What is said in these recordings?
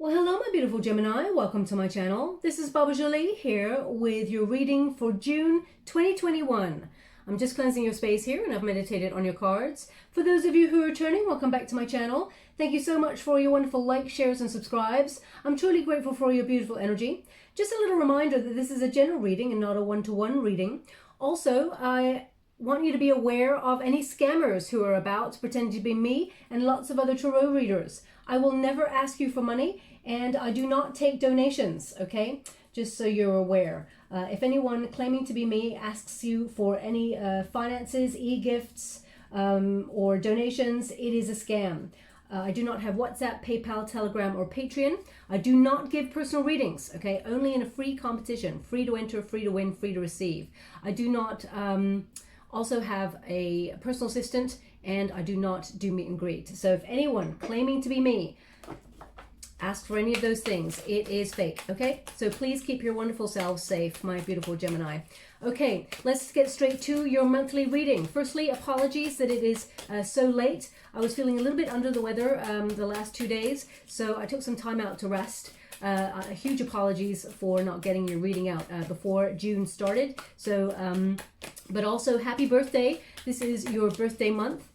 Well, hello, my beautiful Gemini. Welcome to my channel. This is Baba Jolie here with your reading for June 2021. I'm just cleansing your space here and I've meditated on your cards. For those of you who are returning, welcome back to my channel. Thank you so much for your wonderful likes, shares, and subscribes. I'm truly grateful for your beautiful energy. Just a little reminder that this is a general reading and not a one-to-one reading. Also, I want you to be aware of any scammers who are about to pretend to be me and lots of other tarot readers. I will never ask you for money and I do not take donations, okay? Just so you're aware. If anyone claiming to be me asks you for any finances, e-gifts, or donations, it is a scam. I do not have WhatsApp, PayPal, Telegram, or Patreon. I do not give personal readings, okay? Only in a free competition. Free to enter, free to win, free to receive. I do not also have a personal assistant, and I do not do meet and greet. So if anyone claiming to be me ask for any of those things, it is fake, okay? So please keep your wonderful selves safe, my beautiful Gemini. Okay, let's get straight to your monthly reading. Firstly, apologies that it is so late. I was feeling a little bit under the weather the last 2 days, so I took some time out to rest. Huge apologies for not getting your reading out before June started. So, but also happy birthday. This is your birthday month.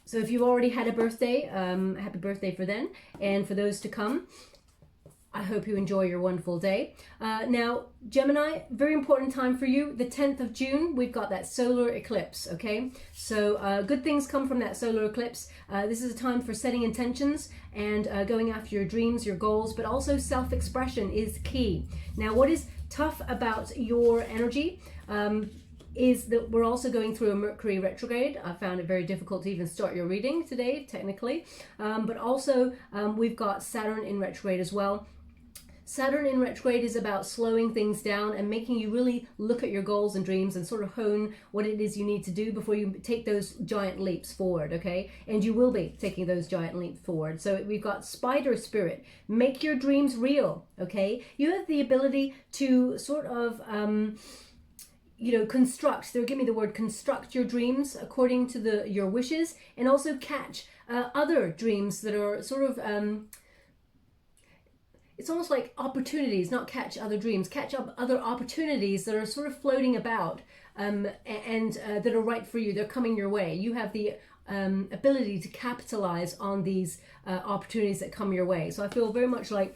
So if you already had a birthday, happy birthday for then. And for those to come, I hope you enjoy your wonderful day. Now, Gemini, very important time for you. The 10th of June, we've got that solar eclipse, okay? So good things come from that solar eclipse. This is a time for setting intentions and going after your dreams, your goals, but also self-expression is key. Now, what is tough about your energy is that we're also going through a Mercury retrograde. I found it very difficult to even start your reading today, technically. But also we've got Saturn in retrograde as well. Saturn in retrograde is about slowing things down and making you really look at your goals and dreams and sort of hone what it is you need to do before you take those giant leaps forward, okay? And you will be taking those giant leaps forward. So we've got Spider Spirit. Make your dreams real, okay? You have the ability to sort of construct, they'll give me the word construct your dreams according to your wishes, and also catch other dreams that are sort of, it's almost like opportunities, not catch other dreams, catch up other opportunities that are sort of floating about and that are right for you. They're coming your way. You have the ability to capitalize on these opportunities that come your way. So I feel very much like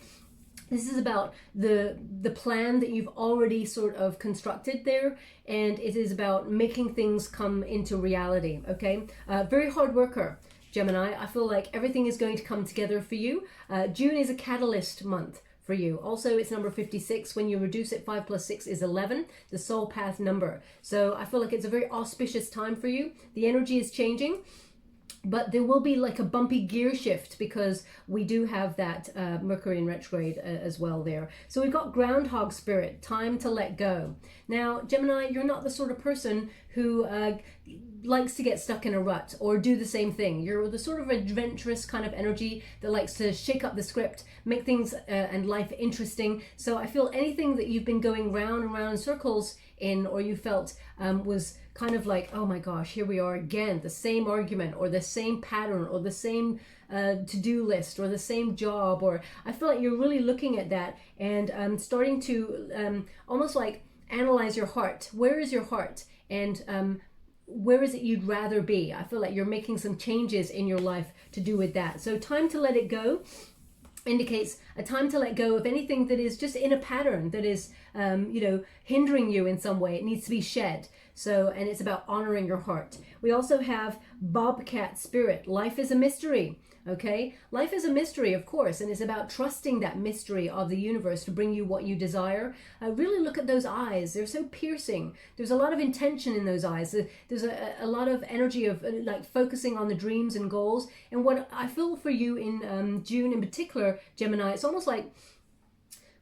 this is about the plan that you've already sort of constructed there, and it is about making things come into reality, okay? Very hard worker, Gemini. I feel like everything is going to come together for you. June is a catalyst month for you. Also, it's number 56. When you reduce it, 5 plus 6 is 11, the soul path number. So I feel like it's a very auspicious time for you. The energy is changing. But there will be like a bumpy gear shift because we do have that Mercury in retrograde as well there. So we've got Groundhog Spirit, time to let go. Now, Gemini, you're not the sort of person who likes to get stuck in a rut or do the same thing. You're the sort of adventurous kind of energy that likes to shake up the script, make things and life interesting. So I feel anything that you've been going round and round in circles in, or you felt was kind of like, oh my gosh, here we are again, the same argument or the same pattern or the same to-do list or the same job, or I feel like you're really looking at that and starting to almost like analyze your heart. Where is your heart? And where is it you'd rather be? I feel like you're making some changes in your life to do with that. So time to let it go indicates a time to let go of anything that is just in a pattern that is, hindering you in some way. It needs to be shed. So, and it's about honoring your heart. We also have Bobcat Spirit. Life is a mystery. Okay, life is a mystery, of course, and it's about trusting that mystery of the universe to bring you what you desire. Really look at those eyes. They're so piercing. There's a lot of intention in those eyes. There's a lot of energy of like focusing on the dreams and goals. And what I feel for you in June in particular, Gemini, it's almost like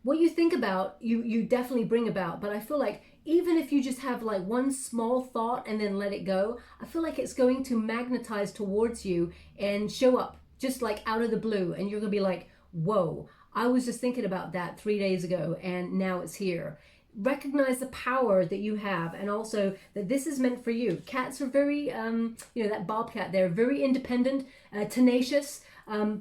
what you think about, you definitely bring about. But I feel like even if you just have like one small thought and then let it go, I feel like it's going to magnetize towards you and show up just like out of the blue, and you're gonna be like, whoa, I was just thinking about that 3 days ago and now it's here. Recognize the power that you have, and also that this is meant for you. Cats are very, that bobcat, they're very independent, tenacious,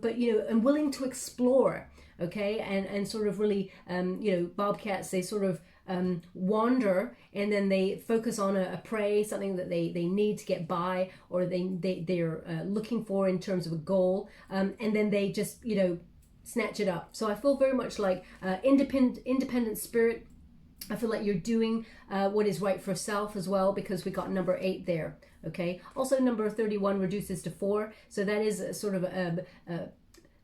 but, you know, and willing to explore, okay, and sort of really, you know, bobcats, they sort of wander, and then they focus on a prey, something that they need to get by, or they're looking for in terms of a goal, and then they just, you know, snatch it up. So I feel very much like independent spirit. I feel like you're doing what is right for self as well, because we got number 8 there. Okay. Also, number 31 reduces to 4, so that is a sort of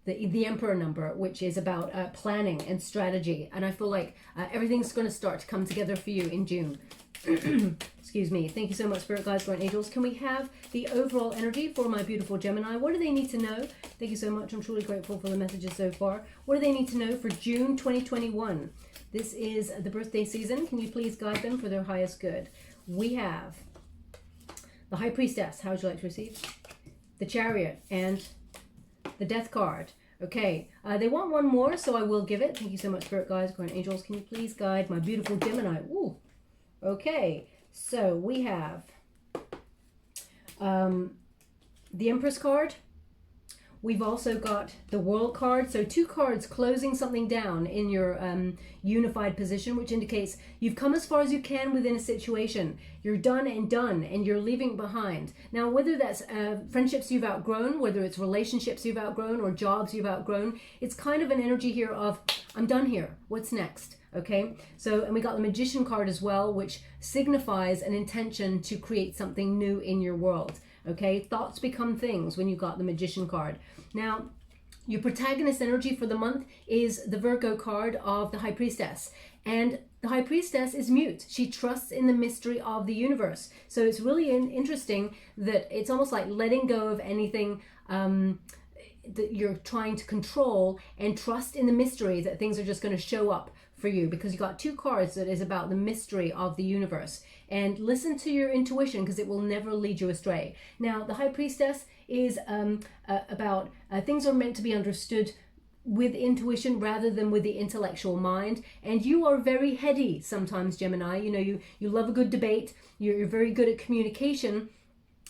the Emperor number, which is about planning and strategy. And I feel like everything's going to start to come together for you in June. Excuse me. Thank you so much, Spirit Guides, Guardian Angels. Can we have the overall energy for my beautiful Gemini? What do they need to know? Thank you so much. I'm truly grateful for the messages so far. What do they need to know for June 2021? This is the birthday season. Can you please guide them for their highest good? We have the High Priestess. How would you like to receive? The Chariot and the Death card. Okay, they want one more, so I will give it. Thank you so much, Spirit Guides, Guardian Angels. Can you please guide my beautiful Gemini? Ooh. Okay, so we have the Empress card. We've also got the World card. So 2 cards closing something down in your unified position, which indicates you've come as far as you can within a situation. You're done, and you're leaving behind. Now, whether that's friendships you've outgrown, whether it's relationships you've outgrown, or jobs you've outgrown, it's kind of an energy here of, I'm done here. What's next? Okay, so, and we got the Magician card as well, which signifies an intention to create something new in your world. Okay, thoughts become things when you got the Magician card. Now, your protagonist energy for the month is the Virgo card of the High Priestess. And the High Priestess is mute. She trusts in the mystery of the universe. So it's really interesting that it's almost like letting go of anything that you're trying to control, and trust in the mystery that things are just going to show up for you, because you got 2 cards that is about the mystery of the universe. And listen to your intuition, because it will never lead you astray. Now, the High Priestess is about things are meant to be understood with intuition rather than with the intellectual mind. And you are very heady sometimes, Gemini. You know, you love a good debate. You're very good at communication.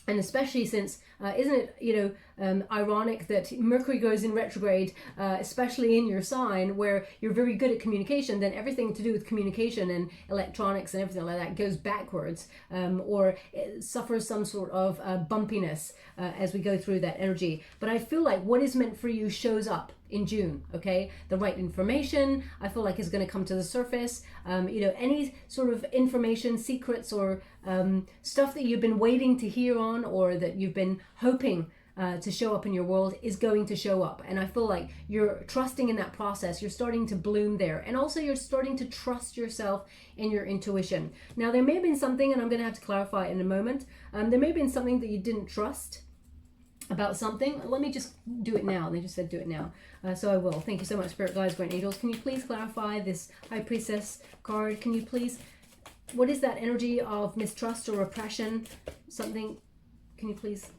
And especially since, isn't it, you know, ironic that Mercury goes in retrograde, especially in your sign, where you're very good at communication, then everything to do with communication and electronics and everything like that goes backwards, or it suffers some sort of bumpiness as we go through that energy. But I feel like what is meant for you shows up in June, okay? The right information, I feel like, is going to come to the surface. You know, any sort of information, secrets, or stuff that you've been waiting to hear on, or that you've been hoping to show up in your world, is going to show up. And I feel like you're trusting in that process. You're starting to bloom there. And also you're starting to trust yourself and your intuition. Now, there may have been something, and I'm going to have to clarify in a moment, there may have been something that you didn't trust about something. Let me just do it now. They just said do it now. So I will. Thank you so much, Spirit Guides, Guardian Angels. Can you please clarify this High Priestess card? Can you please, what is that energy of mistrust or oppression? Something, can you please?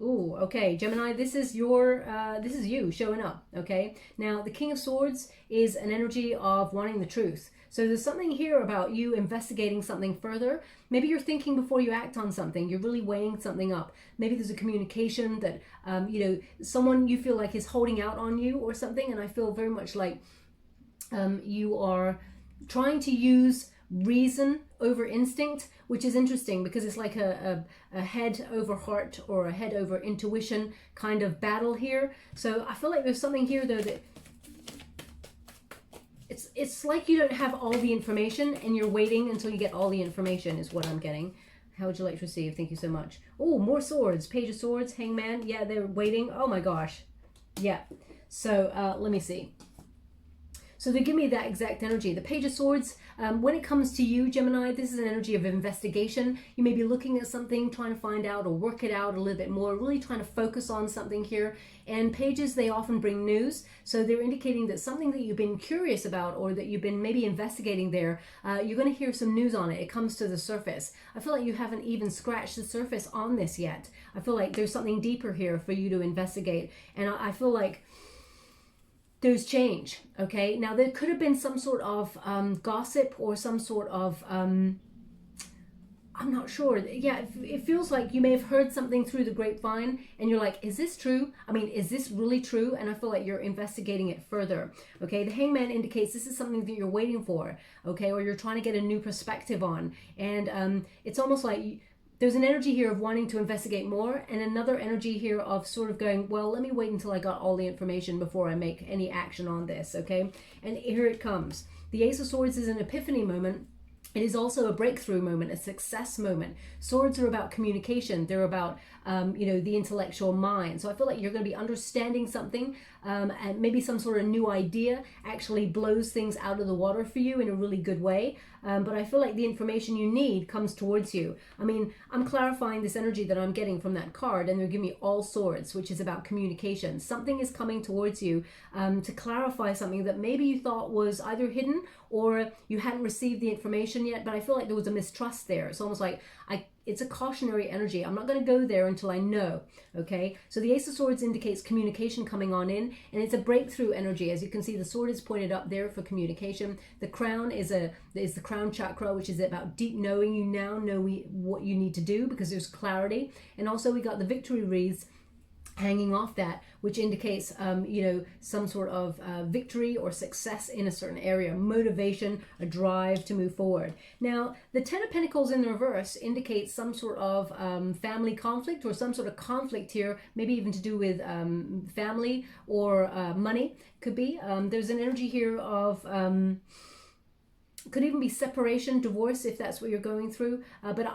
Ooh, okay, Gemini, this is your, this is you showing up, okay? Now, the King of Swords is an energy of wanting the truth. So there's something here about you investigating something further. Maybe you're thinking before you act on something. You're really weighing something up. Maybe there's a communication that, you know, someone you feel like is holding out on you or something. And I feel very much like you are trying to use reason over instinct, which is interesting because it's like a head over heart or a head over intuition kind of battle here. So I feel like there's something here though that it's like you don't have all the information and you're waiting until you get all the information is what I'm getting. How would you like to receive? Thank you so much. Oh, more swords. Page of Swords, Hangman. Yeah, they're waiting. Oh my gosh. Yeah. So let me see. So they give me that exact energy. The Page of Swords, when it comes to you, Gemini, this is an energy of investigation. You may be looking at something, trying to find out or work it out a little bit more, really trying to focus on something here. And pages, they often bring news. So they're indicating that something that you've been curious about or that you've been maybe investigating there, you're going to hear some news on it. It comes to the surface. I feel like you haven't even scratched the surface on this yet. I feel like there's something deeper here for you to investigate. And I feel like there's change, okay? Now, there could have been some sort of gossip or some sort of, I'm not sure. Yeah, it feels like you may have heard something through the grapevine and you're like, is this true? I mean, is this really true? And I feel like you're investigating it further. Okay, the Hangman indicates this is something that you're waiting for, okay, or you're trying to get a new perspective on. And it's almost like there's an energy here of wanting to investigate more, and another energy here of sort of going, well, let me wait until I got all the information before I make any action on this, okay? And here it comes. The Ace of Swords is an epiphany moment. It is also a breakthrough moment, a success moment. Swords are about communication. They're about, the intellectual mind. So I feel like you're going to be understanding something, and maybe some sort of new idea actually blows things out of the water for you in a really good way. But I feel like the information you need comes towards you. I mean, I'm clarifying this energy that I'm getting from that card, and they're giving me all swords, which is about communication. Something is coming towards you to clarify something that maybe you thought was either hidden or you hadn't received the information yet, but I feel like there was a mistrust there. It's almost like it's a cautionary energy. I'm not going to go there until I know, okay? So the Ace of Swords indicates communication coming on in, and it's a breakthrough energy. As you can see, the sword is pointed up there for communication. The crown is the crown chakra, which is about deep knowing. You now know what you need to do because there's clarity. And also we got the victory wreaths hanging off that, which indicates some sort of victory or success in a certain area, motivation, a drive to move forward. Now the Ten of Pentacles in the reverse indicates some sort of family conflict, or some sort of conflict here, maybe even to do with family or money. Could be there's an energy here of could even be separation, divorce, if that's what you're going through, but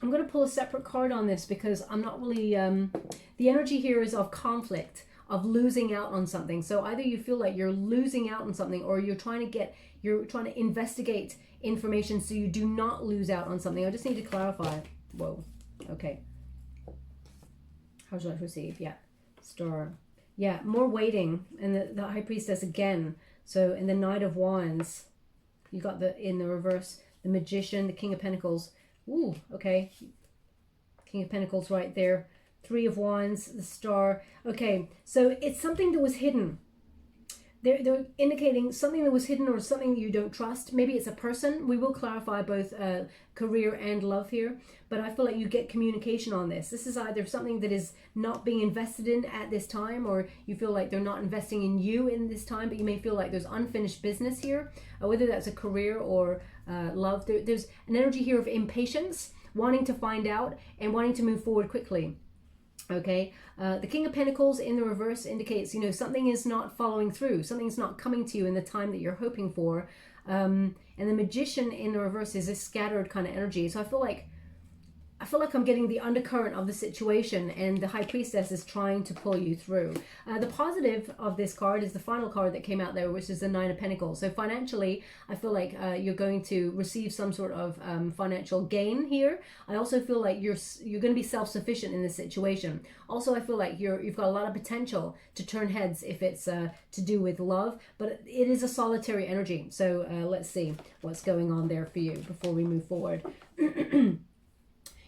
I'm going to pull a separate card on this because I'm not really, the energy here is of conflict, of losing out on something. So either you feel like you're losing out on something, or you're trying to investigate information so you do not lose out on something. I just need to clarify. Whoa. Okay. How should I proceed? Yeah. Star. Yeah. More waiting. And the High Priestess again. So in the Knight of Wands, you got in the reverse, the Magician, the King of Pentacles. Ooh, okay. King of Pentacles right there. Three of Wands, the Star. Okay, so it's something that was hidden. They're indicating something that was hidden, or something you don't trust. Maybe it's a person. We will clarify both career and love here. But I feel like you get communication on this. This is either something that is not being invested in at this time, or you feel like they're not investing in you in this time, but you may feel like there's unfinished business here, whether that's a career or love. There's an energy here of impatience, wanting to find out and wanting to move forward quickly. Okay, the King of Pentacles in the reverse indicates, something is not following through. Something's not coming to you in the time that you're hoping for. And the Magician in the reverse is a scattered kind of energy. So I feel like I'm getting the undercurrent of the situation, and the High Priestess is trying to pull you through. The positive of this card is the final card that came out there, which is the Nine of Pentacles. So financially, I feel like you're going to receive some sort of financial gain here. I also feel like you're going to be self-sufficient in this situation. Also, I feel like you've got a lot of potential to turn heads if it's to do with love, but it is a solitary energy. So let's see what's going on there for you before we move forward.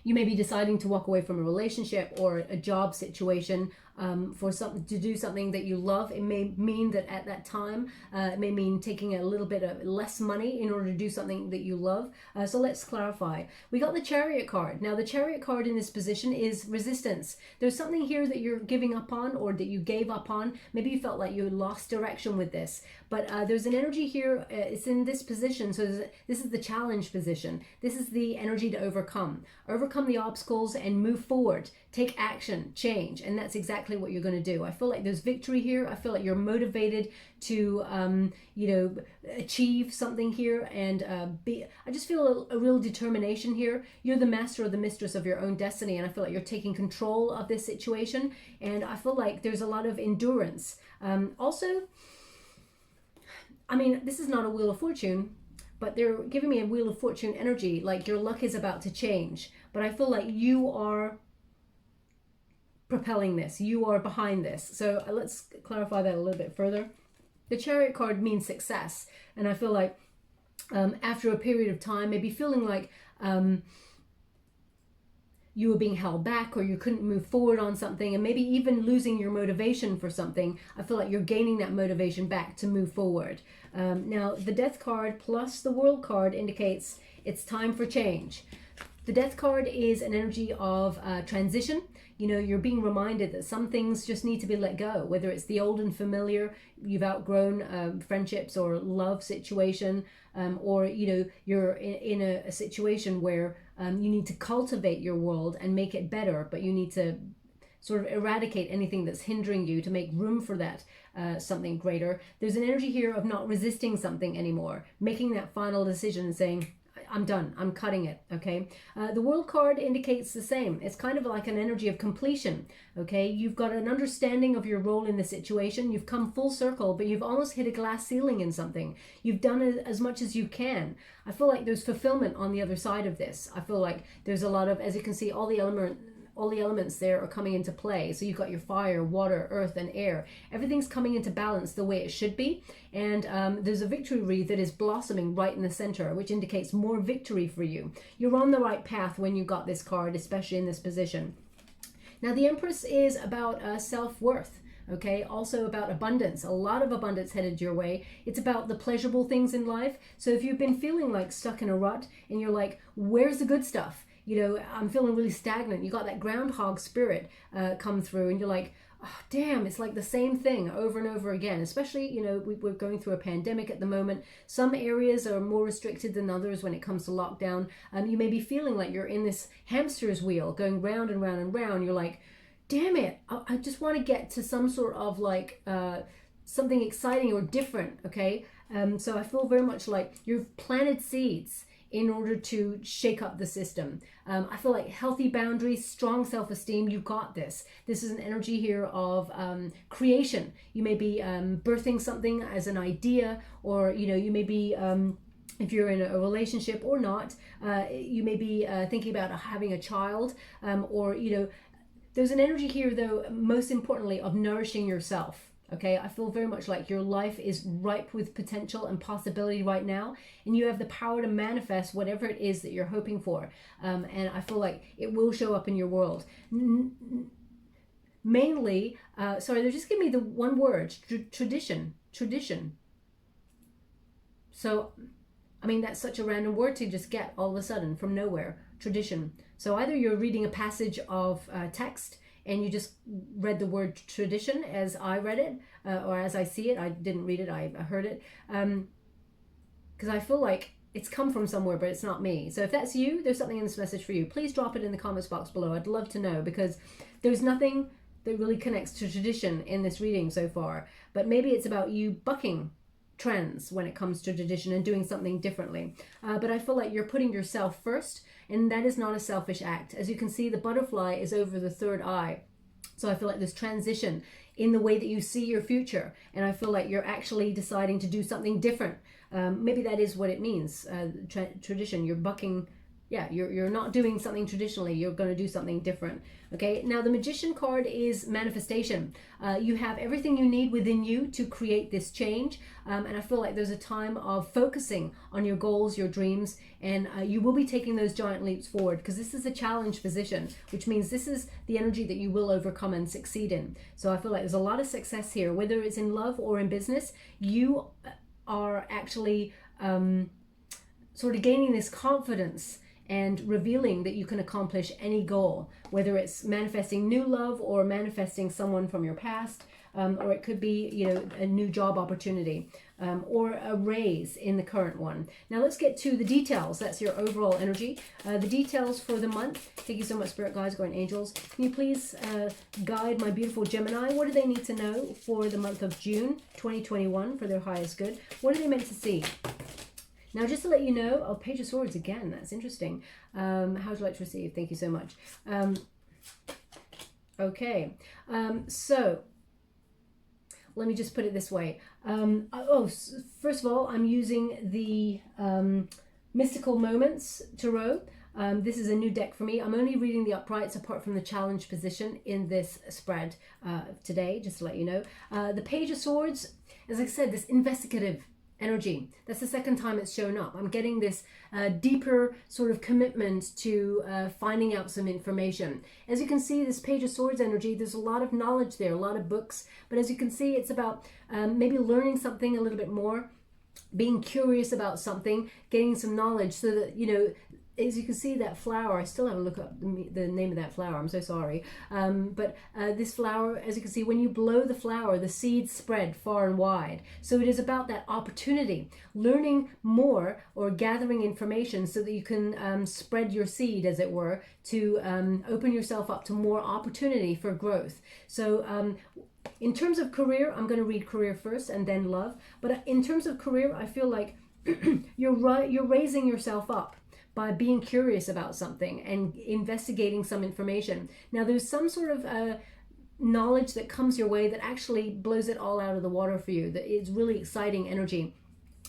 You may be deciding to walk away from a relationship or a job situation to do something that you love. It may mean that at that time, it may mean taking a little bit of less money in order to do something that you love. So let's clarify. We got the Chariot card. Now the Chariot card in this position is resistance. There's something here that you're giving up on, or that you gave up on. Maybe you felt like you lost direction with this, but there's an energy here. It's in this position. So this is the challenge position. This is the energy to overcome the obstacles and move forward, take action, change. And that's exactly what you're going to do. I feel like there's victory here. I feel like you're motivated to achieve something here, and I just feel a real determination here. You're the master or the mistress of your own destiny, and I feel like you're taking control of this situation, and I feel like there's a lot of endurance. Also, I mean, this is not a Wheel of Fortune, but they're giving me a Wheel of Fortune energy, like your luck is about to change. But I feel like you are propelling this. You are behind this. So let's clarify that a little bit further. The Chariot card means success. And I feel like after a period of time, maybe feeling like you were being held back, or you couldn't move forward on something, and maybe even losing your motivation for something, I feel like you're gaining that motivation back to move forward. Now, the Death card plus the World card indicates it's time for change. The Death card is an energy of transition. You know, you're being reminded that some things just need to be let go, whether it's the old and familiar, you've outgrown friendships or love situation, or, you know, you're in a situation where you need to cultivate your world and make it better, but you need to sort of eradicate anything that's hindering you to make room for that something greater. There's an energy here of not resisting something anymore, making that final decision and saying, I'm done, I'm cutting it, okay? The World card indicates the same. It's kind of like an energy of completion, okay? You've got an understanding of your role in the situation. You've come full circle, but you've almost hit a glass ceiling in something. You've done it as much as you can. I feel like there's fulfillment on the other side of this. I feel like there's a lot of, as you can see, all the elements there are coming into play. So you've got your fire, water, earth, and air. Everything's coming into balance the way it should be. And there's a victory wreath that is blossoming right in the center, which indicates more victory for you. You're on the right path when you got this card, especially in this position. Now, the Empress is about self-worth. Okay, also about abundance, a lot of abundance headed your way. It's about the pleasurable things in life. So if you've been feeling like stuck in a rut and you're like, where's the good stuff? You know, I'm feeling really stagnant. You got that groundhog spirit come through and you're like, oh, damn, it's like the same thing over and over again. Especially, you know, we're going through a pandemic at the moment. Some areas are more restricted than others when it comes to lockdown. You may be feeling like you're in this hamster's wheel going round and round and round. You're like, damn it, I just want to get to some sort of like something exciting or different, okay? So I feel very much like you've planted seeds in order to shake up the system. I feel like healthy boundaries, strong self-esteem, you got this. This is an energy here of creation. You may be birthing something as an idea, or, you know, you may be, if you're in a relationship or not, you may be thinking about having a child, or, you know, there's an energy here, though, most importantly, of nourishing yourself. Okay, I feel very much like your life is ripe with potential and possibility right now, and you have the power to manifest whatever it is that you're hoping for. And I feel like it will show up in your world. Mainly, sorry, they're just giving me the one word, tradition. So, I mean, that's such a random word to just get all of a sudden from nowhere, tradition. So either you're reading a passage of text and you just read the word tradition as I read it, or as I see it. I didn't read it, I heard it. Because I feel like it's come from somewhere, but it's not me. So if that's you, there's something in this message for you. Please drop it in the comments box below. I'd love to know, because there's nothing that really connects to tradition in this reading so far. But maybe it's about you bucking trends when it comes to tradition and doing something differently. But I feel like you're putting yourself first, and that is not a selfish act. As you can see, the butterfly is over the third eye. So I feel like there's transition in the way that you see your future. And I feel like you're actually deciding to do something different. Maybe that is what it means, tradition. You're bucking, yeah, you're not doing something traditionally. You're going to do something different. Okay, now the Magician card is manifestation. You have everything you need within you to create this change. And I feel like there's a time of focusing on your goals, your dreams, and you will be taking those giant leaps forward, because this is a challenge position, which means this is the energy that you will overcome and succeed in. So I feel like there's a lot of success here, whether it's in love or in business. You are actually sort of gaining this confidence and revealing that you can accomplish any goal, whether it's manifesting new love or manifesting someone from your past, or it could be, you know, a new job opportunity, or a raise in the current one. Now let's get to the details. That's your overall energy. The details for the month. Thank you so much, Spirit Guides, Guardian Angels. Can you please guide my beautiful Gemini? What do they need to know for the month of June 2021 for their highest good? What are they meant to see? Now, just to let you know, oh, Page of Swords again. That's interesting. How would you like to receive? Thank you so much. Okay. So let me just put it this way. First of all, I'm using the Mystical Moments Tarot. This is a new deck for me. I'm only reading the uprights apart from the challenge position in this spread today, just to let you know. The Page of Swords, as I said, this investigative energy. That's the second time it's shown up. I'm getting this deeper sort of commitment to finding out some information. As you can see, this Page of Swords energy, there's a lot of knowledge there, a lot of books, but as you can see, it's about maybe learning something a little bit more, being curious about something, getting some knowledge so that, you know, as you can see, that flower, I still haven't looked up the name of that flower, I'm so sorry. But this flower, as you can see, when you blow the flower, the seeds spread far and wide. So it is about that opportunity, learning more or gathering information so that you can spread your seed, as it were, to open yourself up to more opportunity for growth. So in terms of career, I'm going to read career first and then love. But in terms of career, I feel like you're raising yourself up by being curious about something and investigating some information. Now, there's some sort of knowledge that comes your way that actually blows it all out of the water for you. That is really exciting energy.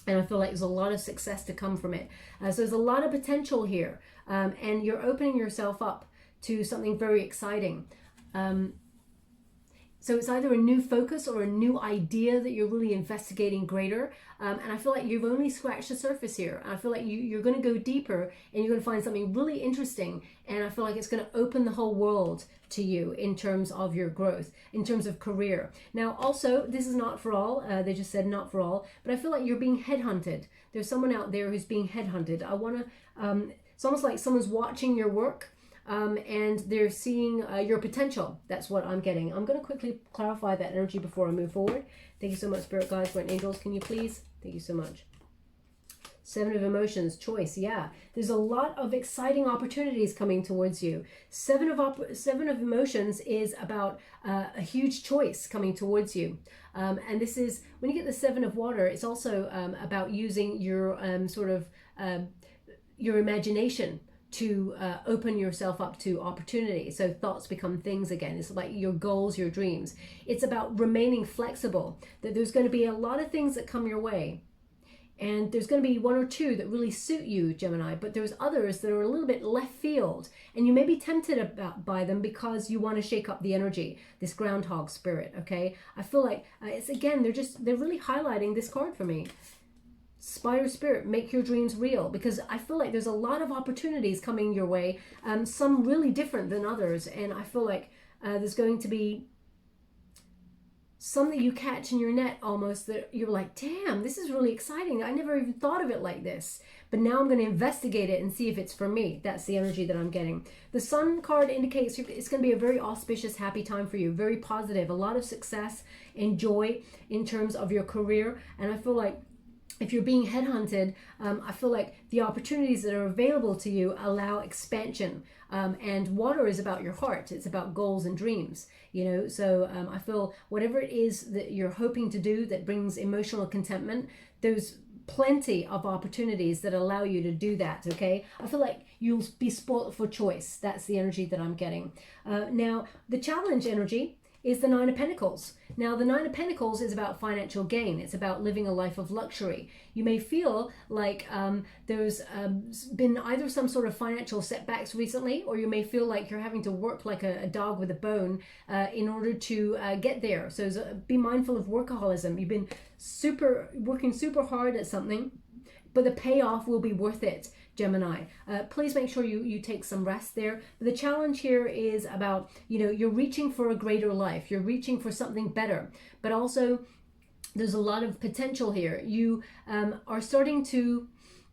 And I feel like there's a lot of success to come from it. So there's a lot of potential here. And you're opening yourself up to something very exciting. So it's either a new focus or a new idea that you're really investigating greater. And I feel like you've only scratched the surface here. And I feel like you're going to go deeper and you're going to find something really interesting. And I feel like it's going to open the whole world to you in terms of your growth, in terms of career. Now, also, this is not for all. They just said not for all. But I feel like you're being headhunted. There's someone out there who's being headhunted. It's almost like someone's watching your work. And they're seeing your potential. That's what I'm getting. I'm going to quickly clarify that energy before I move forward. Thank you so much, Spirit Guides, Bright Angels. Can you please? Thank you so much. Seven of Emotions, choice. Yeah, there's a lot of exciting opportunities coming towards you. Seven of Emotions is about a huge choice coming towards you. And this is, when you get the Seven of Water, it's also about using your your imagination to open yourself up to opportunity. So thoughts become things again. It's like your goals, your dreams. It's about remaining flexible, that there's going to be a lot of things that come your way. And there's going to be one or two that really suit you, Gemini, but there's others that are a little bit left field. And you may be tempted by them because you want to shake up the energy, this groundhog spirit, okay? I feel like it's, again, they're really highlighting this card for me. Spider Spirit, make your dreams real, because I feel like there's a lot of opportunities coming your way, some really different than others, and I feel like there's going to be some that you catch in your net almost that you're like, damn, this is really exciting. I never even thought of it like this, but now I'm going to investigate it and see if it's for me. That's the energy that I'm getting. The Sun card indicates it's going to be a very auspicious, happy time for you, very positive, a lot of success and joy in terms of your career, and I feel like if you're being headhunted, I feel like the opportunities that are available to you allow expansion. And water is about your heart. It's about goals and dreams, you know. So I feel whatever it is that you're hoping to do that brings emotional contentment, there's plenty of opportunities that allow you to do that, okay? I feel like you'll be spoiled for choice. That's the energy that I'm getting. Now, the challenge energy is the Nine of Pentacles. Now, the Nine of Pentacles is about financial gain. It's about living a life of luxury. You may feel like there's been either some sort of financial setbacks recently, or you may feel like you're having to work like a dog with a bone in order to get there. So be mindful of workaholism. You've been working super hard at something, but the payoff will be worth it, Gemini. Please make sure you take some rest there. The challenge here is about, you know, you're reaching for a greater life. You're reaching for something better, but also there's a lot of potential here. You are starting to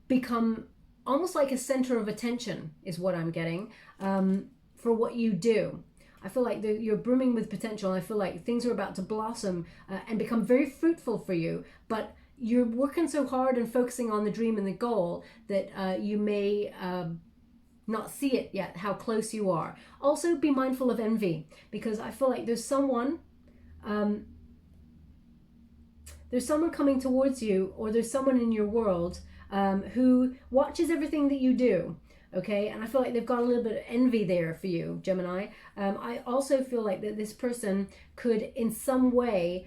become almost like a center of attention is what I'm getting for what you do. I feel like you're brimming with potential. I feel like things are about to blossom and become very fruitful for you, but you're working so hard and focusing on the dream and the goal that you may not see it yet, how close you are. Also, be mindful of envy, because I feel like there's someone coming towards you, or there's someone in your world who watches everything that you do. Okay, and I feel like they've got a little bit of envy there for you, Gemini. I also feel like that this person could in some way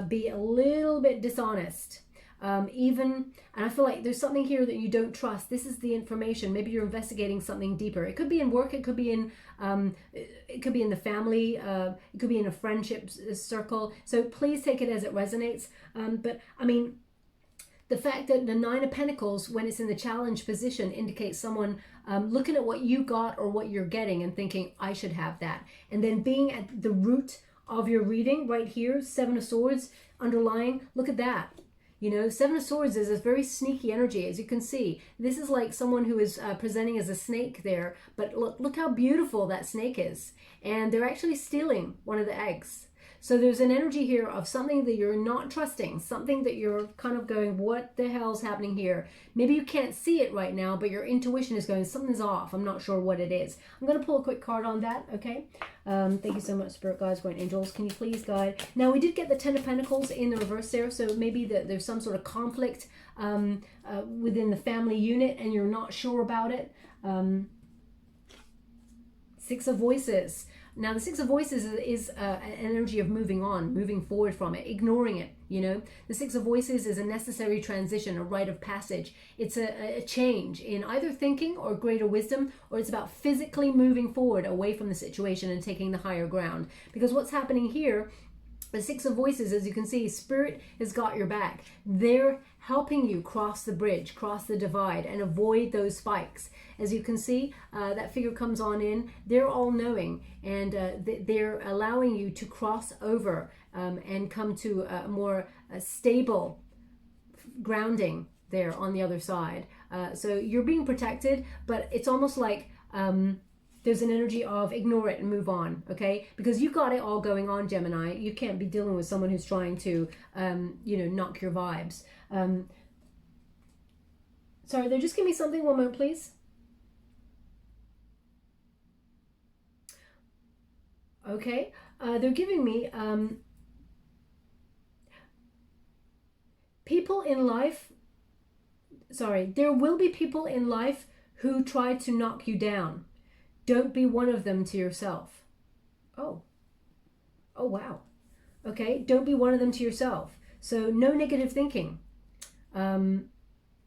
be a little bit dishonest. And I feel like there's something here that you don't trust. This is the information. Maybe you're investigating something deeper. It could be in work. It could be in the family. It could be in a friendship circle. So please take it as it resonates. But I mean, the fact that the Nine of Pentacles, when it's in the challenge position, indicates someone looking at what you got or what you're getting and thinking, I should have that. And then being at the root of your reading right here, Seven of Swords underlying, look at that. You know, Seven of Swords is a very sneaky energy, as you can see. This is like someone who is presenting as a snake there, but look how beautiful that snake is. And they're actually stealing one of the eggs. So there's an energy here of something that you're not trusting, something that you're kind of going, what the hell's happening here? Maybe you can't see it right now, but your intuition is going, something's off. I'm not sure what it is. I'm going to pull a quick card on that, okay? Thank you so much, Spirit Guides, Guardian Angels. Can you please guide? Now, we did get the Ten of Pentacles in the reverse there, so maybe there's some sort of conflict within the family unit and you're not sure about it. Six of Voices. Now, the Six of Voices is an energy of moving on, moving forward from it, ignoring it, you know. The Six of Voices is a necessary transition, a rite of passage. It's a change in either thinking or greater wisdom, or it's about physically moving forward away from the situation and taking the higher ground. Because what's happening here, the Six of Voices, as you can see, Spirit has got your back. They're helping you cross the bridge, cross the divide, and avoid those spikes. As you can see, that figure comes on in. They're all knowing, and they're allowing you to cross over and come to a more stable grounding there on the other side. So you're being protected, but it's almost like there's an energy of ignore it and move on, okay? Because you've got it all going on, Gemini. You can't be dealing with someone who's trying to, you know, knock your vibes. Sorry, there. Just give me something. One moment, please. Okay, they're giving me people in life. Sorry, there will be people in life who try to knock you down. Don't be one of them to yourself. Oh wow. Okay, don't be one of them to yourself. So no negative thinking.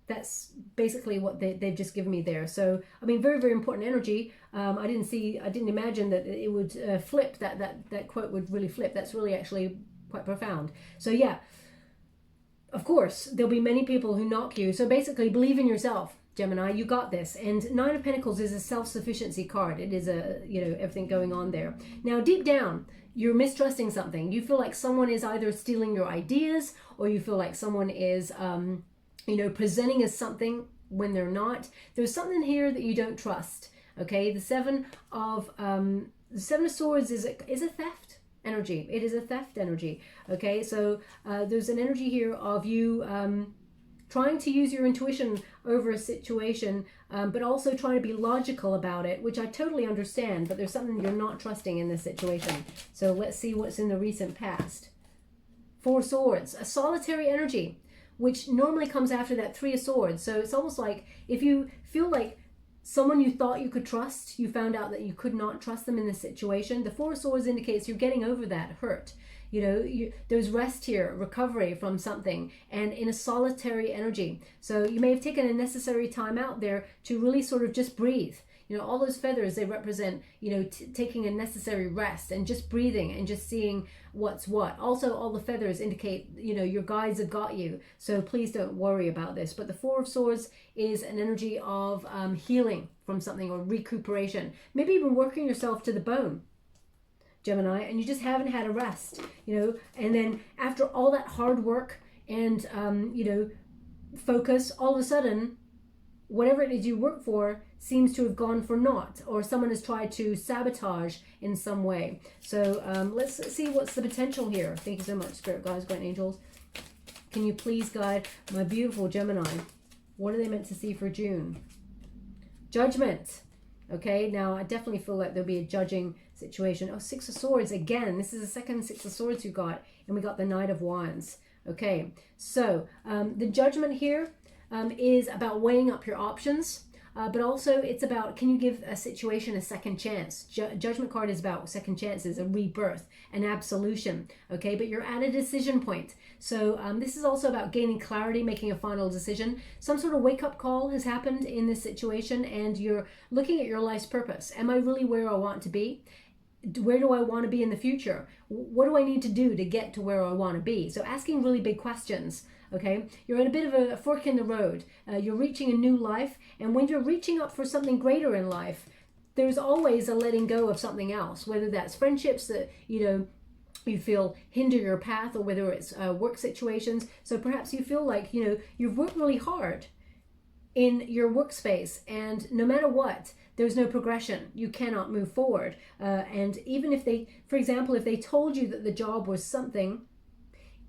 That's basically what they've just given me there. So, I mean, very, very important energy. I didn't imagine that it would flip, that quote would really flip. That's really actually quite profound. So yeah, of course, there'll be many people who knock you. So basically, believe in yourself, Gemini, you got this. And Nine of Pentacles is a self-sufficiency card. It is a, you know, everything going on there. Now, deep down, you're mistrusting something. You feel like someone is either stealing your ideas, or you feel like someone is, you know, presenting as something when they're not. There's something here that you don't trust. Okay, the Seven of Swords is a theft energy. It is a theft energy. Okay, so there's an energy here of you trying to use your intuition over a situation, but also trying to be logical about it, which I totally understand, but there's something you're not trusting in this situation. So let's see what's in the recent past. Four of Swords, a solitary energy, which normally comes after that Three of Swords. So it's almost like if you feel like someone you thought you could trust, you found out that you could not trust them in this situation. The Four of Swords indicates you're getting over that hurt. You know, there's rest here, recovery from something, and in a solitary energy. So you may have taken a necessary time out there to really sort of just breathe. You know, all those feathers, they represent, you know, taking a necessary rest and just breathing and just seeing what's what. Also, all the feathers indicate, you know, your guides have got you. So please don't worry about this. But the Four of Swords is an energy of healing from something or recuperation. Maybe even working yourself to the bone, Gemini, and you just haven't had a rest, you know. And then after all that hard work and, you know, focus, all of a sudden, whatever it is you work for seems to have gone for naught, or someone has tried to sabotage in some way. So let's see what's the potential here. Thank you so much, Spirit Guides, Guardian Angels. Can you please guide my beautiful Gemini? What are they meant to see for June? Judgment. Okay, now I definitely feel like there'll be a judging situation. Oh, Six of Swords again. This is the second Six of Swords you got, and we got the Knight of Wands. Okay, so the judgment here is about weighing up your options, but also it's about, can you give a situation a second chance? Judgment card is about second chances, a rebirth, an absolution, okay? But you're at a decision point. So this is also about gaining clarity, making a final decision. Some sort of wake-up call has happened in this situation, and you're looking at your life's purpose. Am I really where I want to be? Where do I want to be in the future? What do I need to do to get to where I want to be? So asking really big questions. Okay, you're at a bit of a fork in the road. You're reaching a new life, and when you're reaching up for something greater in life, there's always a letting go of something else, whether that's friendships that, you know, you feel hinder your path, or whether it's work situations. So perhaps you feel like, you know, you've worked really hard in your workspace, and no matter what, there's no progression. You cannot move forward. And even if they, for example, if they told you that the job was something,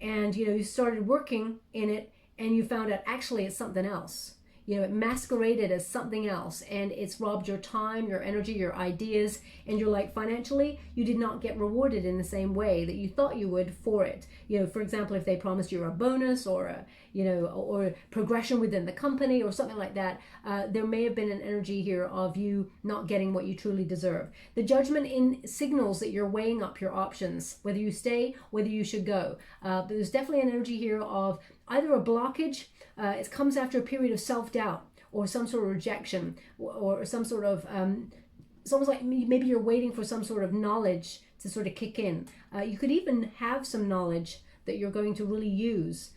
and you know, you started working in it and you found out actually it's something else. You know, it masqueraded as something else, and it's robbed your time, your energy, your ideas, and you're like, financially, you did not get rewarded in the same way that you thought you would for it. You know, for example, if they promised you a bonus or a, you know, or progression within the company or something like that, there may have been an energy here of you not getting what you truly deserve. The Judgment in signals that you're weighing up your options, whether you stay, whether you should go. But there's definitely an energy here of either a blockage. It comes after a period of self-doubt or some sort of rejection, or some sort of, it's almost like maybe you're waiting for some sort of knowledge to sort of kick in. You could even have some knowledge that you're going to really use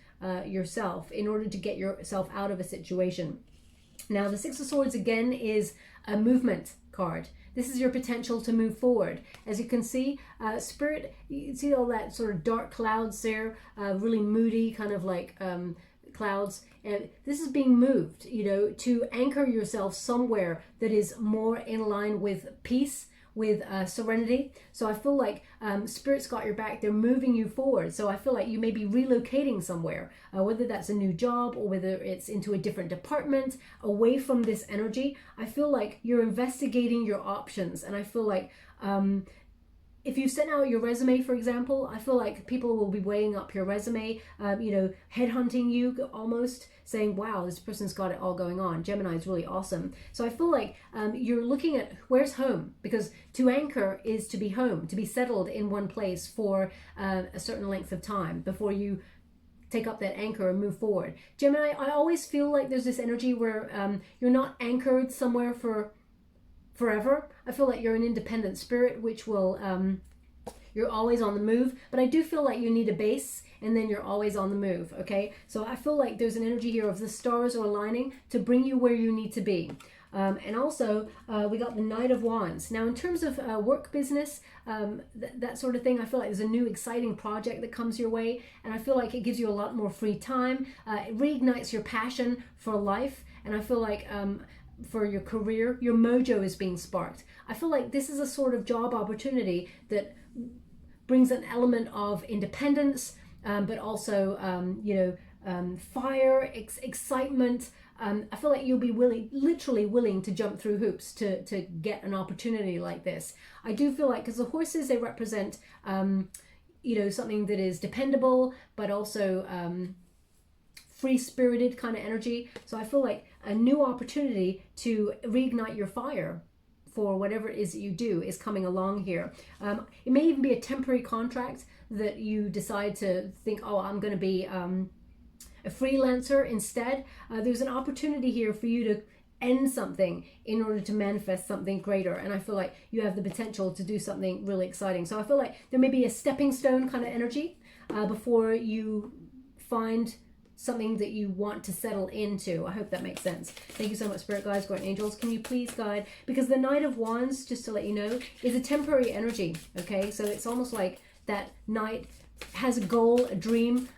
yourself in order to get yourself out of a situation. Now, the Six of Swords again is a movement card. This is your potential to move forward. As you can see, Spirit, you see all that sort of dark clouds there, really moody, kind of like clouds. And this is being moved, you know, to anchor yourself somewhere that is more in line with peace, with serenity. So I feel like Spirit's got your back. They're moving you forward. So I feel like you may be relocating somewhere, whether that's a new job or whether it's into a different department, away from this energy. I feel like you're investigating your options. And I feel like if you sent out your resume, for example, I feel like people will be weighing up your resume, you know, headhunting you almost, saying, wow, this person's got it all going on. Gemini is really awesome. So I feel like you're looking at where's home, because to anchor is to be home, to be settled in one place for a certain length of time before you take up that anchor and move forward. Gemini, I always feel like there's this energy where you're not anchored somewhere for forever. I feel like you're an independent spirit, which will, you're always on the move, but I do feel like you need a base and then you're always on the move, okay? So I feel like there's an energy here of the stars are aligning to bring you where you need to be. And also, we got the Knight of Wands. Now, in terms of work, business, that sort of thing, I feel like there's a new exciting project that comes your way, and I feel like it gives you a lot more free time. It reignites your passion for life, and I feel like for your career, your mojo is being sparked. I feel like this is a sort of job opportunity that brings an element of independence, but also, you know, fire, excitement. I feel like you'll be literally willing to jump through hoops to get an opportunity like this. I do feel like, because the horses, they represent, you know, something that is dependable, but also free-spirited kind of energy. So I feel like a new opportunity to reignite your fire for whatever it is that you do is coming along here. It may even be a temporary contract that you decide to think, oh, I'm going to be a freelancer instead. There's an opportunity here for you to end something in order to manifest something greater, and I feel like you have the potential to do something really exciting. So I feel like there may be a stepping stone kind of energy before you find something that you want to settle into. I hope that makes sense. Thank you so much, Spirit Guides, Guardian Angels. Can you please guide? Because the Knight of Wands, just to let you know, is a temporary energy, okay? So it's almost like that Knight has a goal, a dream,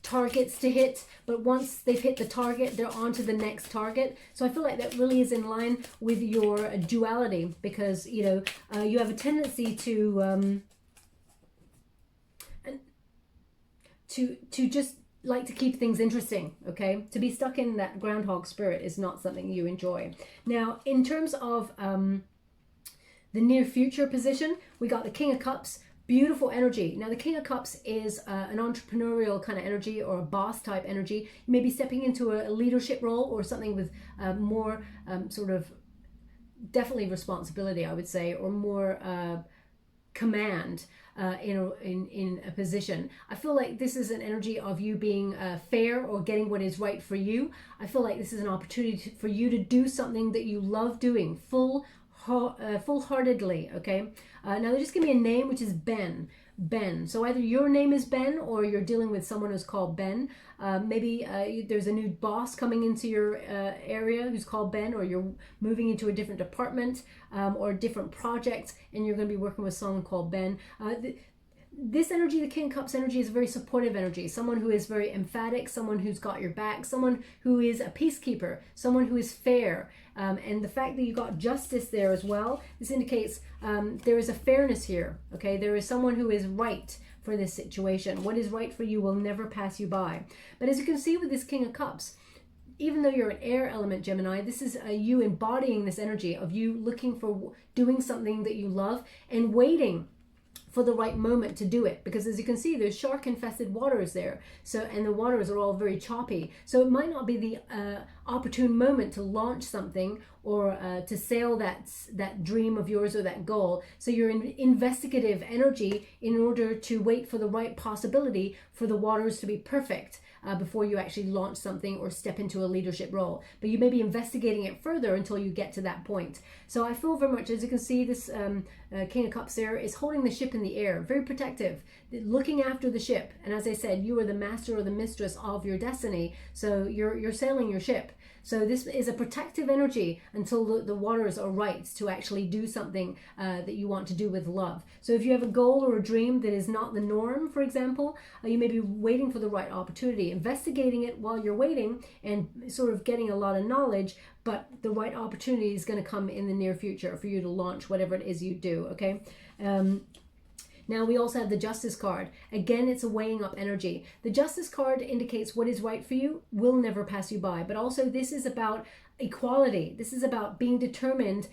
targets to hit, but once they've hit the target, they're on to the next target. So I feel like that really is in line with your duality, because, you know, you have a tendency to just like to keep things interesting, okay? To be stuck in that groundhog spirit is not something you enjoy. Now, in terms of the near future position, we got the King of Cups, beautiful energy. Now, the King of Cups is an entrepreneurial kind of energy, or a boss type energy. You may be stepping into a leadership role or something with more sort of definitely responsibility, I would say, or more command in a position. I feel like this is an energy of you being fair or getting what is right for you. I feel like this is an opportunity for you to do something that you love doing full-heartedly, okay? Now they just give me a name, which is Ben. Ben. So either your name is Ben, or you're dealing with someone who's called Ben. Maybe there's a new boss coming into your area who's called Ben, or you're moving into a different department or a different project, and you're going to be working with someone called Ben. this energy, the King of Cups energy, is a very supportive energy. Someone who is very emphatic, someone who's got your back, someone who is a peacekeeper, someone who is fair. And the fact that you got justice there as well, this indicates there is a fairness here, okay? There is someone who is right for this situation. What is right for you will never pass you by. But as you can see with this King of Cups, even though you're an air element Gemini, this is you embodying this energy of you looking for doing something that you love and waiting for the right moment to do it, because as you can see, there's shark infested waters there, so, and the waters are all very choppy, so it might not be the opportune moment to launch something or to sail that dream of yours or that goal. So you're in investigative energy in order to wait for the right possibility for the waters to be perfect before you actually launch something or step into a leadership role. But you may be investigating it further until you get to that point. So I feel very much, as you can see, this King of Cups there is holding the ship in the air, very protective, looking after the ship. And as I said, you are the master or the mistress of your destiny, so you're sailing your ship. So this is a protective energy until the waters are right to actually do something that you want to do with love. So if you have a goal or a dream that is not the norm, for example, you may be waiting for the right opportunity, investigating it while you're waiting and sort of getting a lot of knowledge, but the right opportunity is going to come in the near future for you to launch whatever it is you do, okay? Now we also have the Justice card. Again, it's a weighing up energy. The Justice card indicates what is right for you will never pass you by. But also this is about equality. This is about being determined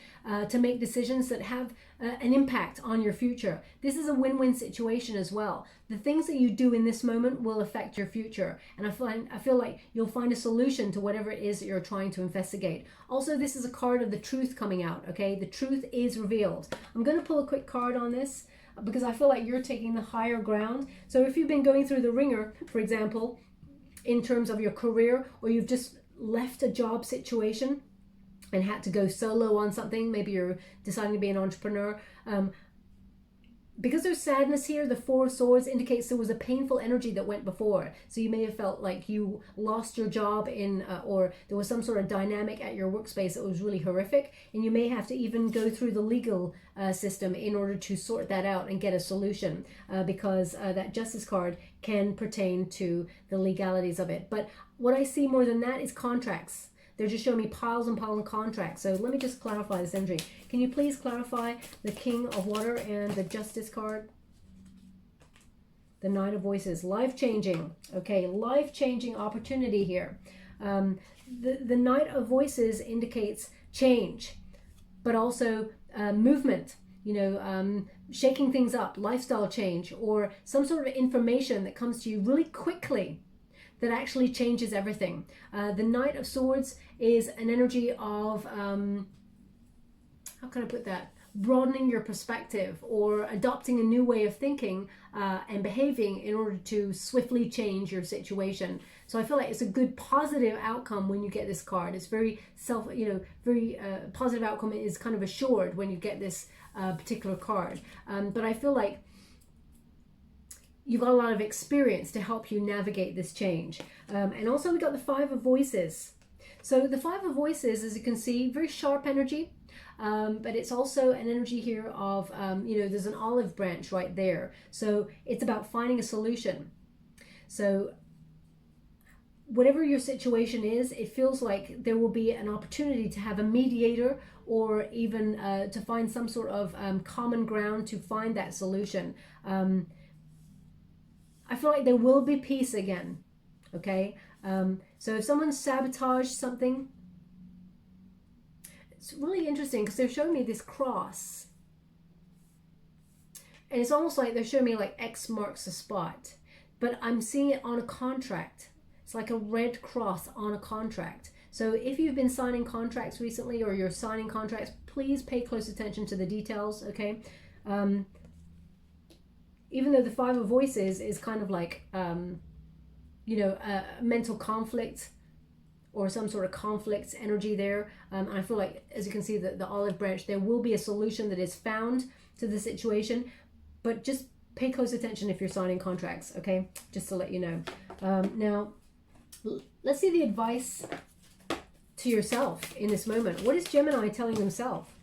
to make decisions that have an impact on your future. This is a win-win situation as well. The things that you do in this moment will affect your future. And I feel like you'll find a solution to whatever it is that you're trying to investigate. Also, this is a card of the truth coming out, okay? The truth is revealed. I'm going to pull a quick card on this, because I feel like you're taking the higher ground. So if you've been going through the ringer, for example, in terms of your career, or you've just left a job situation and had to go solo on something, maybe you're deciding to be an entrepreneur, because there's sadness here, the Four of Swords indicates there was a painful energy that went before. So you may have felt like you lost your job or there was some sort of dynamic at your workspace that was really horrific. And you may have to even go through the legal system in order to sort that out and get a solution, because that Justice card can pertain to the legalities of it. But what I see more than that is contracts. They're just showing me piles and piles of contracts. So let me just clarify this energy. Can you please clarify the King of Water and the Justice card? The Knight of Voices. Life-changing. Okay, life-changing opportunity here. The Knight of Voices indicates change, but also movement. You know, shaking things up, lifestyle change, or some sort of information that comes to you really quickly that actually changes everything. The Knight of Swords is an energy of, how can I put that? Broadening your perspective or adopting a new way of thinking and behaving in order to swiftly change your situation. So I feel like it's a good positive outcome when you get this card. It's very very positive outcome is kind of assured when you get this particular card. But I feel like you've got a lot of experience to help you navigate this change. And also we got the Five of Voices. So the Five of Voices, as you can see, very sharp energy, but it's also an energy here of, there's an olive branch right there. So it's about finding a solution. So whatever your situation is, it feels like there will be an opportunity to have a mediator or even to find some sort of common ground to find that solution. I feel like there will be peace again, okay? So if someone sabotaged something, it's really interesting because they're showing me this cross. And it's almost like they're showing me like X marks the spot, but I'm seeing it on a contract. It's like a red cross on a contract. So if you've been signing contracts recently or you're signing contracts, please pay close attention to the details, okay? Even though the Five of Voices is kind of like, mental conflict or some sort of conflict energy there. And I feel like, as you can see, the olive branch, there will be a solution that is found to the situation, but just pay close attention if you're signing contracts, okay? Just to let you know. Now, let's see the advice to yourself in this moment. What is Gemini telling himself?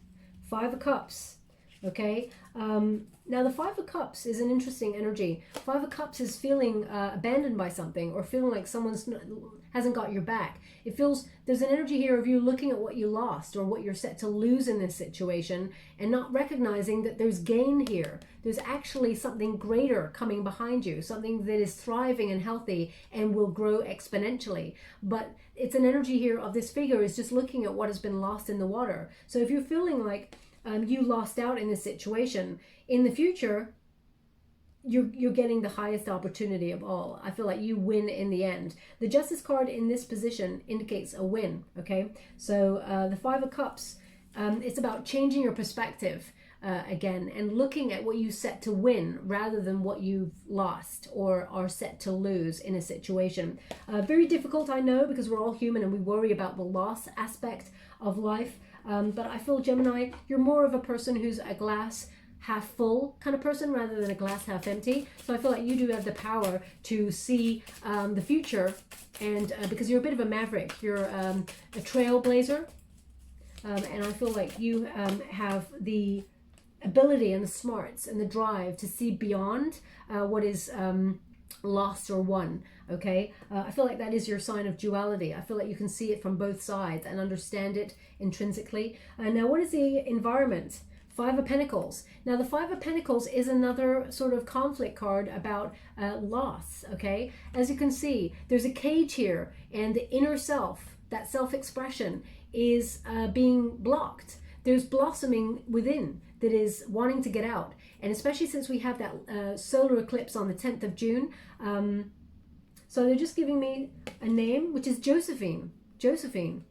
Five of Cups. Okay. Now the Five of Cups is an interesting energy. Five of Cups is feeling abandoned by something, or feeling like someone's hasn't got your back. It feels there's an energy here of you looking at what you lost or what you're set to lose in this situation, and not recognizing that there's gain here. There's actually something greater coming behind you, something that is thriving and healthy and will grow exponentially. But it's an energy here of this figure is just looking at what has been lost in the water. So if you're feeling like you lost out in this situation, in the future, you're getting the highest opportunity of all. I feel like you win in the end. The Justice card in this position indicates a win, okay? So the Five of Cups, it's about changing your perspective again, and looking at what you set to win rather than what you've lost or are set to lose in a situation. Very difficult, I know, because we're all human and we worry about the loss aspect of life. But I feel, Gemini, you're more of a person who's a glass half full kind of person rather than a glass half empty. So I feel like you do have the power to see the future, and because you're a bit of a maverick, you're a trailblazer, and I feel like you have the ability and the smarts and the drive to see beyond what is lost or won. Okay, I feel like that is your sign of duality. I feel like you can see it from both sides and understand it intrinsically. Now, what is the environment? Five of Pentacles. Now, the Five of Pentacles is another sort of conflict card about loss, okay? As you can see, there's a cage here, and the inner self, that self-expression, is being blocked. There's blossoming within that is wanting to get out. And especially since we have that solar eclipse on the 10th of June. So they're just giving me a name, which is Josephine. Josephine.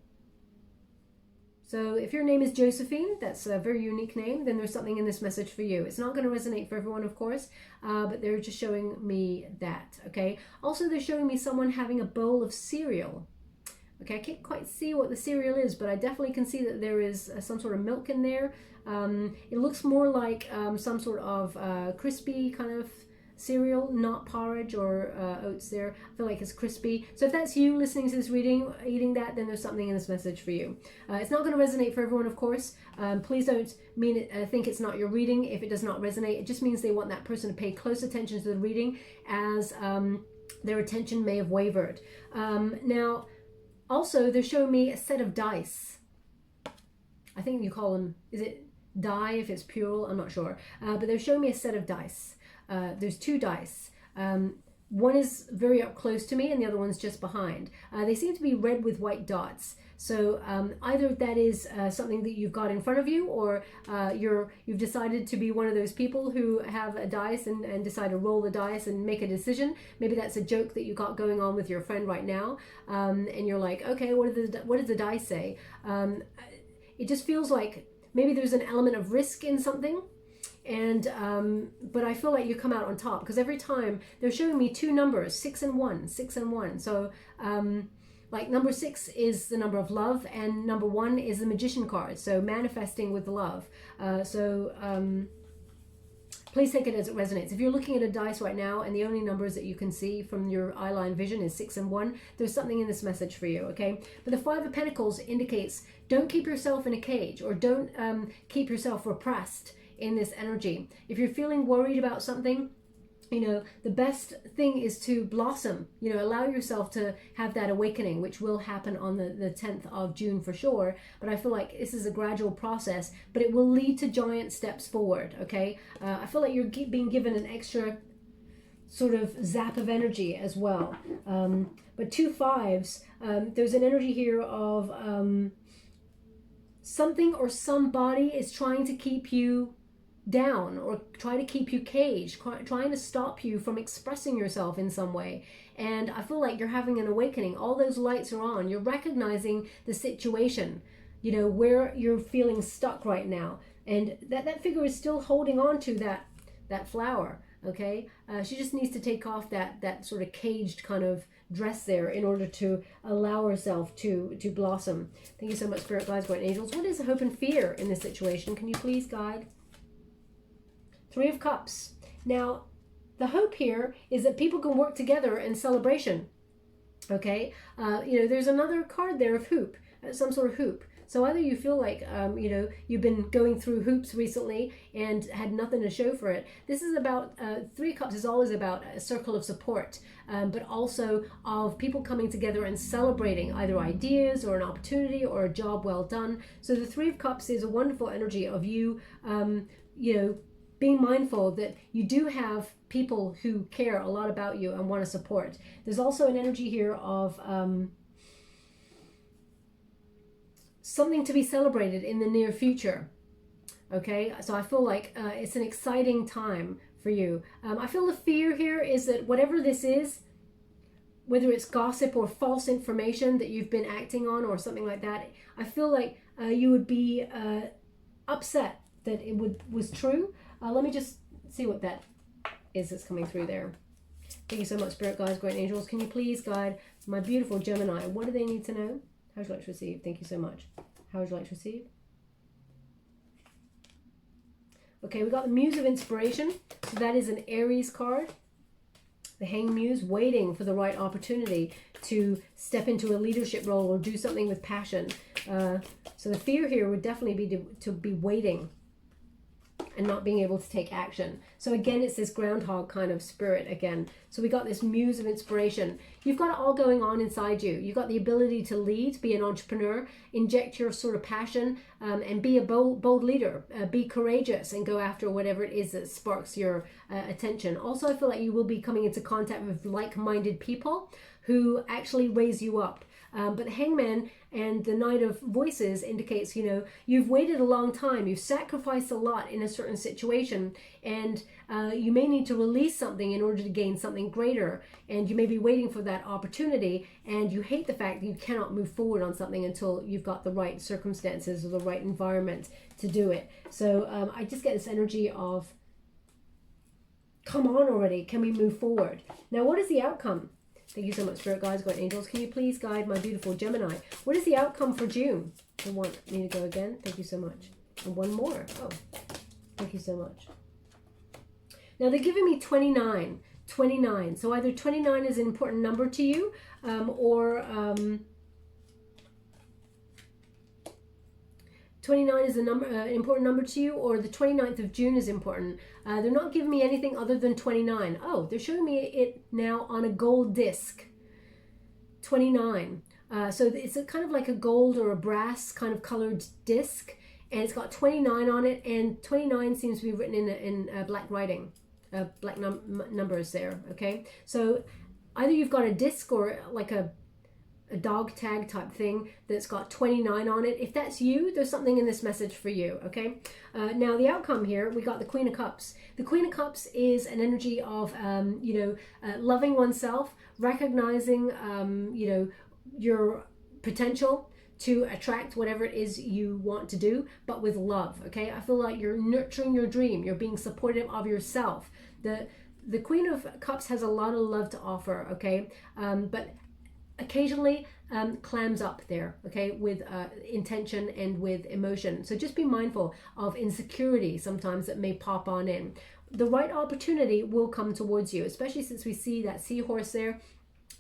So if your name is Josephine, that's a very unique name, then there's something in this message for you. It's not going to resonate for everyone, of course, but they're just showing me that, okay? Also, they're showing me someone having a bowl of cereal. Okay, I can't quite see what the cereal is, but I definitely can see that there is some sort of milk in there. It looks more like some sort of crispy kind of cereal, not porridge or oats there. I feel like it's crispy. So if that's you listening to this reading, eating that, then there's something in this message for you. It's not going to resonate for everyone, of course. Please don't think it's not your reading if it does not resonate. It just means they want that person to pay close attention to the reading, as their attention may have wavered. Now, also, they're showing me a set of dice. I think you call them, is it die if it's plural? I'm not sure. But they're showing me a set of dice. There's two dice. One is very up close to me and the other one's just behind. They seem to be red with white dots. So either that is something that you've got in front of you, or you've decided to be one of those people who have a dice and decide to roll the dice and make a decision. Maybe that's a joke that you got going on with your friend right now, and you're like, okay, what does the dice say? It just feels like maybe there's an element of risk in something. And but I feel like you come out on top, because every time they're showing me two numbers, 6 and 1, 6 and 1. So like number 6 is the number of love, and number 1 is the Magician card, so manifesting with love. Please take it as it resonates. If you're looking at a dice right now and the only numbers that you can see from your eyeline vision is 6 and 1, there's something in this message for you, okay? But the Five of Pentacles indicates don't keep yourself in a cage, or don't keep yourself repressed in this energy. If you're feeling worried about something, you know, the best thing is to blossom, you know, allow yourself to have that awakening, which will happen on the 10th of June for sure. But I feel like this is a gradual process, but it will lead to giant steps forward, okay? I feel like you're being given an extra sort of zap of energy as well. But 2 5s, there's an energy here of something or somebody is trying to keep you down, or try to keep you caged, trying to stop you from expressing yourself in some way. And I feel like you're having an awakening. All those lights are on. You're recognizing the situation, you know, where you're feeling stuck right now. And that figure is still holding on to that flower, okay? She just needs to take off that sort of caged kind of dress there in order to allow herself to blossom. Thank you so much, Spirit Guides, Guardian Angels. What is the hope and fear in this situation? Can you please guide? 3 of Cups. Now, the hope here is that people can work together in celebration, okay? You know, there's another card there of hoop, some sort of hoop. So either you feel like, you know, you've been going through hoops recently and had nothing to show for it. This is about, Three of Cups is always about a circle of support, but also of people coming together and celebrating either ideas or an opportunity or a job well done. So the Three of Cups is a wonderful energy of you, you know, being mindful that you do have people who care a lot about you and want to support. There's also an energy here of something to be celebrated in the near future. Okay, so I feel like it's an exciting time for you. I feel the fear here is that whatever this is, whether it's gossip or false information that you've been acting on or something like that, I feel like you would be upset that it was true. Let me just see what that is that's coming through there. Thank you so much, Spirit Guides, Great Angels. Can you please guide my beautiful Gemini? What do they need to know? How would you like to receive? Thank you so much. How would you like to receive? Okay, we got the Muse of Inspiration. So that is an Aries card. The Hanged Muse, waiting for the right opportunity to step into a leadership role or do something with passion. So the fear here would definitely be to be waiting and not being able to take action. So again, it's this groundhog kind of spirit again. So we got this Muse of Inspiration. You've got it all going on inside you. You've got the ability to lead, be an entrepreneur, inject your sort of passion, and be a bold leader. Be courageous and go after whatever it is that sparks your attention. Also, I feel like you will be coming into contact with like-minded people who actually raise you up. But the Hangman and the Knight of Voices indicates, you know, you've waited a long time, you've sacrificed a lot in a certain situation, and you may need to release something in order to gain something greater, and you may be waiting for that opportunity, and you hate the fact that you cannot move forward on something until you've got the right circumstances or the right environment to do it. So I just get this energy of, come on already, can we move forward? Now, what is the outcome? Thank you so much, Spirit Guides, God Angels. Can you please guide my beautiful Gemini? What is the outcome for June? They want me to go again. Thank you so much. And one more. Oh, thank you so much. Now, they're giving me 29. 29. So either 29 is an important number to you, or 29 is an important number to you, or the 29th of June is important. They're not giving me anything other than 29. Oh, they're showing me it now on a gold disc. 29. So it's kind of like a gold or a brass kind of colored disc, and it's got 29 on it, and 29 seems to be written in black writing, black numbers there, okay? So either you've got a disc or like a dog tag type thing that's got 29 on it. If that's you, there's something in this message for you, okay? Now the outcome here, we got the Queen of Cups. The Queen of Cups is an energy of, you know, loving oneself, recognizing, you know, your potential to attract whatever it is you want to do, but with love, okay? I feel like you're nurturing your dream. You're being supportive of yourself. The Queen of Cups has a lot of love to offer, okay? But occasionally clams up there, okay, with intention and with emotion. So just be mindful of insecurity sometimes that may pop on in. The right opportunity will come towards you, especially since we see that seahorse there.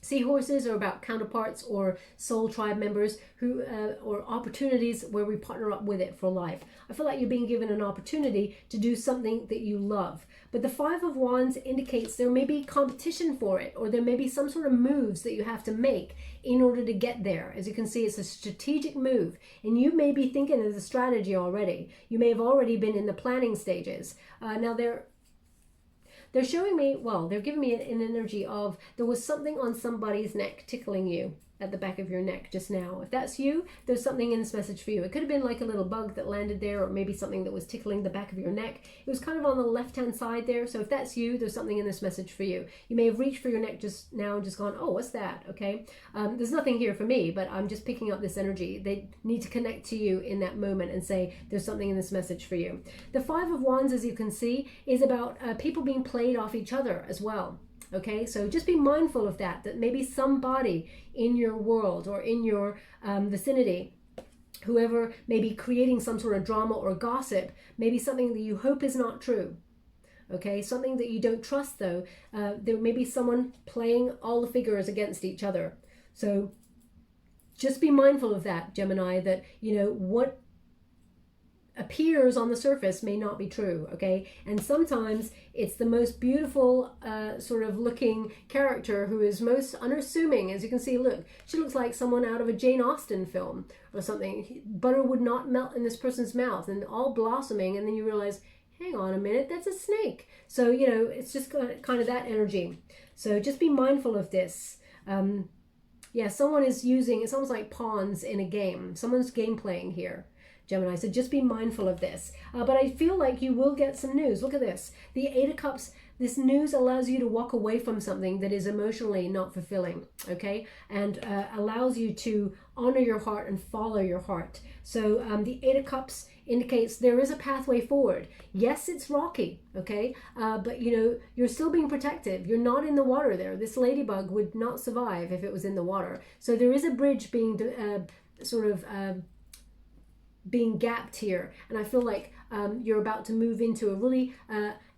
Seahorses are about counterparts or soul tribe members who, or opportunities where we partner up with it for life. I feel like you're being given an opportunity to do something that you love. But the Five of Wands indicates there may be competition for it, or there may be some sort of moves that you have to make in order to get there. As you can see, it's a strategic move, and you may be thinking of the strategy already. You may have already been in the planning stages. Now they're showing me, well, they're giving me an energy of there was something on somebody's neck tickling you at the back of your neck just now. If that's you, there's something in this message for you. It could have been like a little bug that landed there, or maybe something that was tickling the back of your neck. It was kind of on the left-hand side there. So if that's you, there's something in this message for you. You may have reached for your neck just now and just gone, oh, what's that? Okay. There's nothing here for me, but I'm just picking up this energy. They need to connect to you in that moment and say, there's something in this message for you. The Five of Wands, as you can see, is about people being played off each other as well. Okay, so just be mindful of that maybe somebody in your world or in your vicinity, whoever may be creating some sort of drama or gossip, maybe something that you hope is not true. Okay, something that you don't trust though. There may be someone playing all the figures against each other. So just be mindful of that, Gemini, that, you know, what appears on the surface may not be true, okay? And sometimes it's the most beautiful sort of looking character who is most unassuming. As you can see, look, she looks like someone out of a Jane Austen film or something. Butter would not melt in this person's mouth, and all blossoming, and then you realize, hang on a minute, that's a snake. So, you know, it's just kind of that energy. So just be mindful of this. Yeah, someone is using, it's almost like pawns in a game. Someone's game playing here, Gemini. So just be mindful of this. But I feel like you will get some news. Look at this. The Eight of Cups, this news allows you to walk away from something that is emotionally not fulfilling, okay? And allows you to honor your heart and follow your heart. So the Eight of Cups indicates there is a pathway forward. Yes, it's rocky, okay? But, you know, you're still being protective. You're not in the water there. This ladybug would not survive if it was in the water. So there is a bridge being being gapped here, and I feel like you're about to move into a really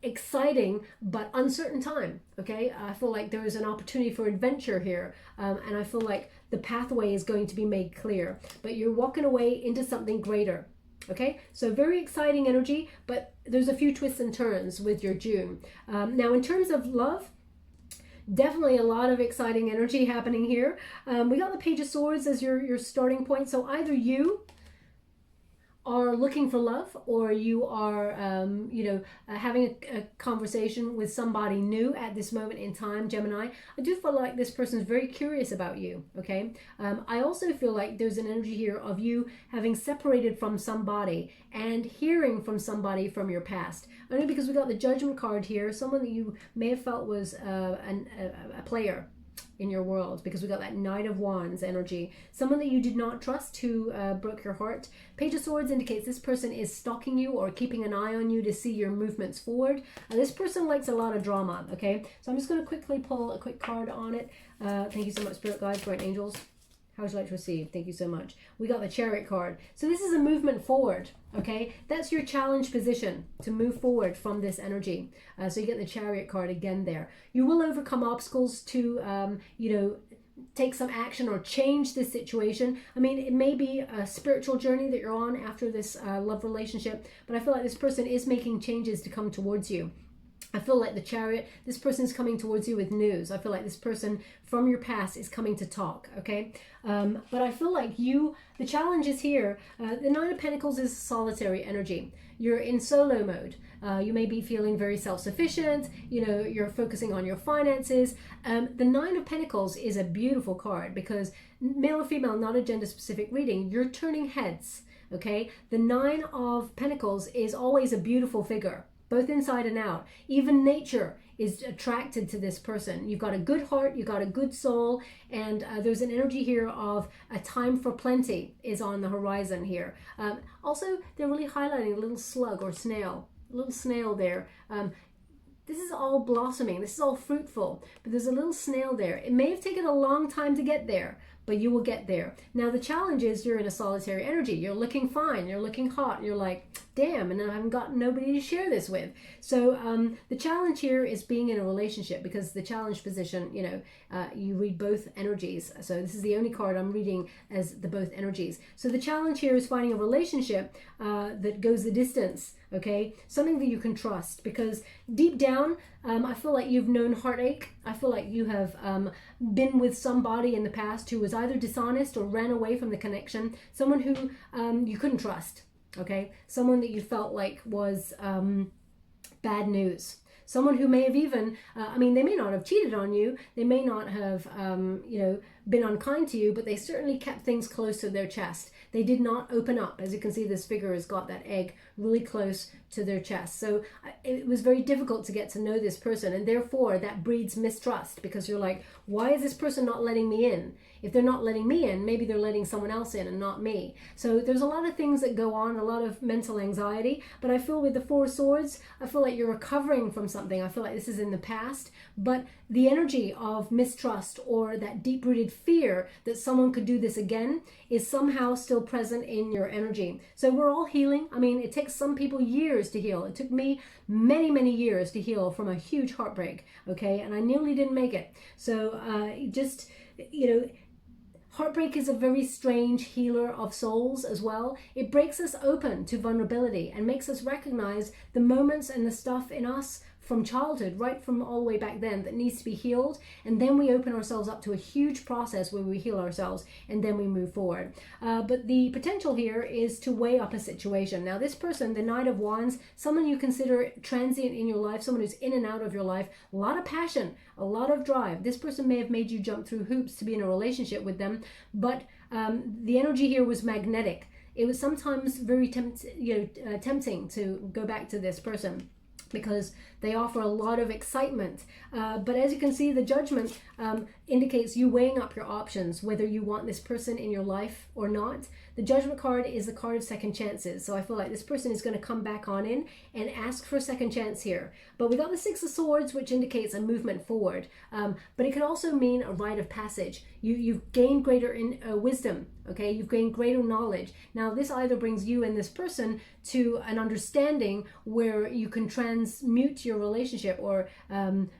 exciting but uncertain time, okay? I feel like there is an opportunity for adventure here, and I feel like the pathway is going to be made clear, but you're walking away into something greater, okay? So very exciting energy, but there's a few twists and turns with your June. Now in terms of love, definitely a lot of exciting energy happening here. We got the Page of Swords as your starting point, so either you are looking for love, or you are having a conversation with somebody new at this moment in time, Gemini. I do feel like this person is very curious about you, okay? I also feel like there's an energy here of you having separated from somebody and hearing from somebody from your past. Only because we got the Judgment card here, someone that you may have felt was a player in your world, because we got that Knight of Wands energy. Someone that you did not trust who broke your heart. Page of Swords indicates this person is stalking you or keeping an eye on you to see your movements forward. This person likes a lot of drama, okay? So I'm just going to quickly pull a quick card on it. Thank you so much, Spirit Guides, Bright Angels. How would you like to receive? Thank you so much. We got the Chariot card. So this is a movement forward, okay? That's your challenge position, to move forward from this energy. So you get the Chariot card again there. You will overcome obstacles to, take some action or change this situation. I mean, it may be a spiritual journey that you're on after this love relationship, but I feel like this person is making changes to come towards you. I feel like the Chariot, this person is coming towards you with news. I feel like this person from your past is coming to talk, okay? But I feel like the challenge is here. The Nine of Pentacles is solitary energy. You're in solo mode. You may be feeling very self-sufficient. You know, you're focusing on your finances. The Nine of Pentacles is a beautiful card because male or female, not a gender-specific reading, you're turning heads, okay? The Nine of Pentacles is always a beautiful figure, both inside and out. Even nature is attracted to this person. You've got a good heart, you've got a good soul, and there's an energy here of a time for plenty is on the horizon here. Also, they're really highlighting a little slug or snail, a little snail there. This is all blossoming, this is all fruitful, but there's a little snail there. It may have taken a long time to get there, but you will get there. Now the challenge is you're in a solitary energy. You're looking fine, you're looking hot, you're like, damn, and I haven't got nobody to share this with. So the challenge here is being in a relationship, because the challenge position, you read both energies. So this is the only card I'm reading as the both energies. So the challenge here is finding a relationship that goes the distance, okay? Something that you can trust, because deep down, I feel like you've known heartache. I feel like you have been with somebody in the past who was either dishonest or ran away from the connection. Someone who you couldn't trust, okay? Someone that you felt like was bad news. Someone who may have even, they may not have cheated on you. They may not have, been unkind to you, but they certainly kept things close to their chest. They did not open up. As you can see, this figure has got that egg really close to their chest. So it was very difficult to get to know this person, and therefore that breeds mistrust, because you're like, why is this person not letting me in? If they're not letting me in, maybe they're letting someone else in and not me. So there's a lot of things that go on, a lot of mental anxiety, but I feel with the Four of Swords, I feel like you're recovering from something. I feel like this is in the past, but the energy of mistrust or that deep-rooted fear that someone could do this again is somehow still present in your energy. So we're all healing. I mean, it takes some people years to heal. It took me many, many years to heal from a huge heartbreak, okay? And I nearly didn't make it. So Heartbreak is a very strange healer of souls as well. It breaks us open to vulnerability and makes us recognize the moments and the stuff in us from childhood, right from all the way back then, that needs to be healed. And then we open ourselves up to a huge process where we heal ourselves and then we move forward. But the potential here is to weigh up a situation. Now this person, the Knight of Wands, someone you consider transient in your life, someone who's in and out of your life, a lot of passion, a lot of drive. This person may have made you jump through hoops to be in a relationship with them, but the energy here was magnetic. It was sometimes very tempting to go back to this person, because they offer a lot of excitement. But as you can see, the Judgment indicates you weighing up your options, whether you want this person in your life or not. The Judgment card is the card of second chances. So I feel like this person is going to come back on in and ask for a second chance here. But we got the Six of Swords, which indicates a movement forward. But it can also mean a rite of passage. You've gained greater wisdom, okay? You've gained greater knowledge. Now this either brings you and this person to an understanding where you can transmute your relationship, or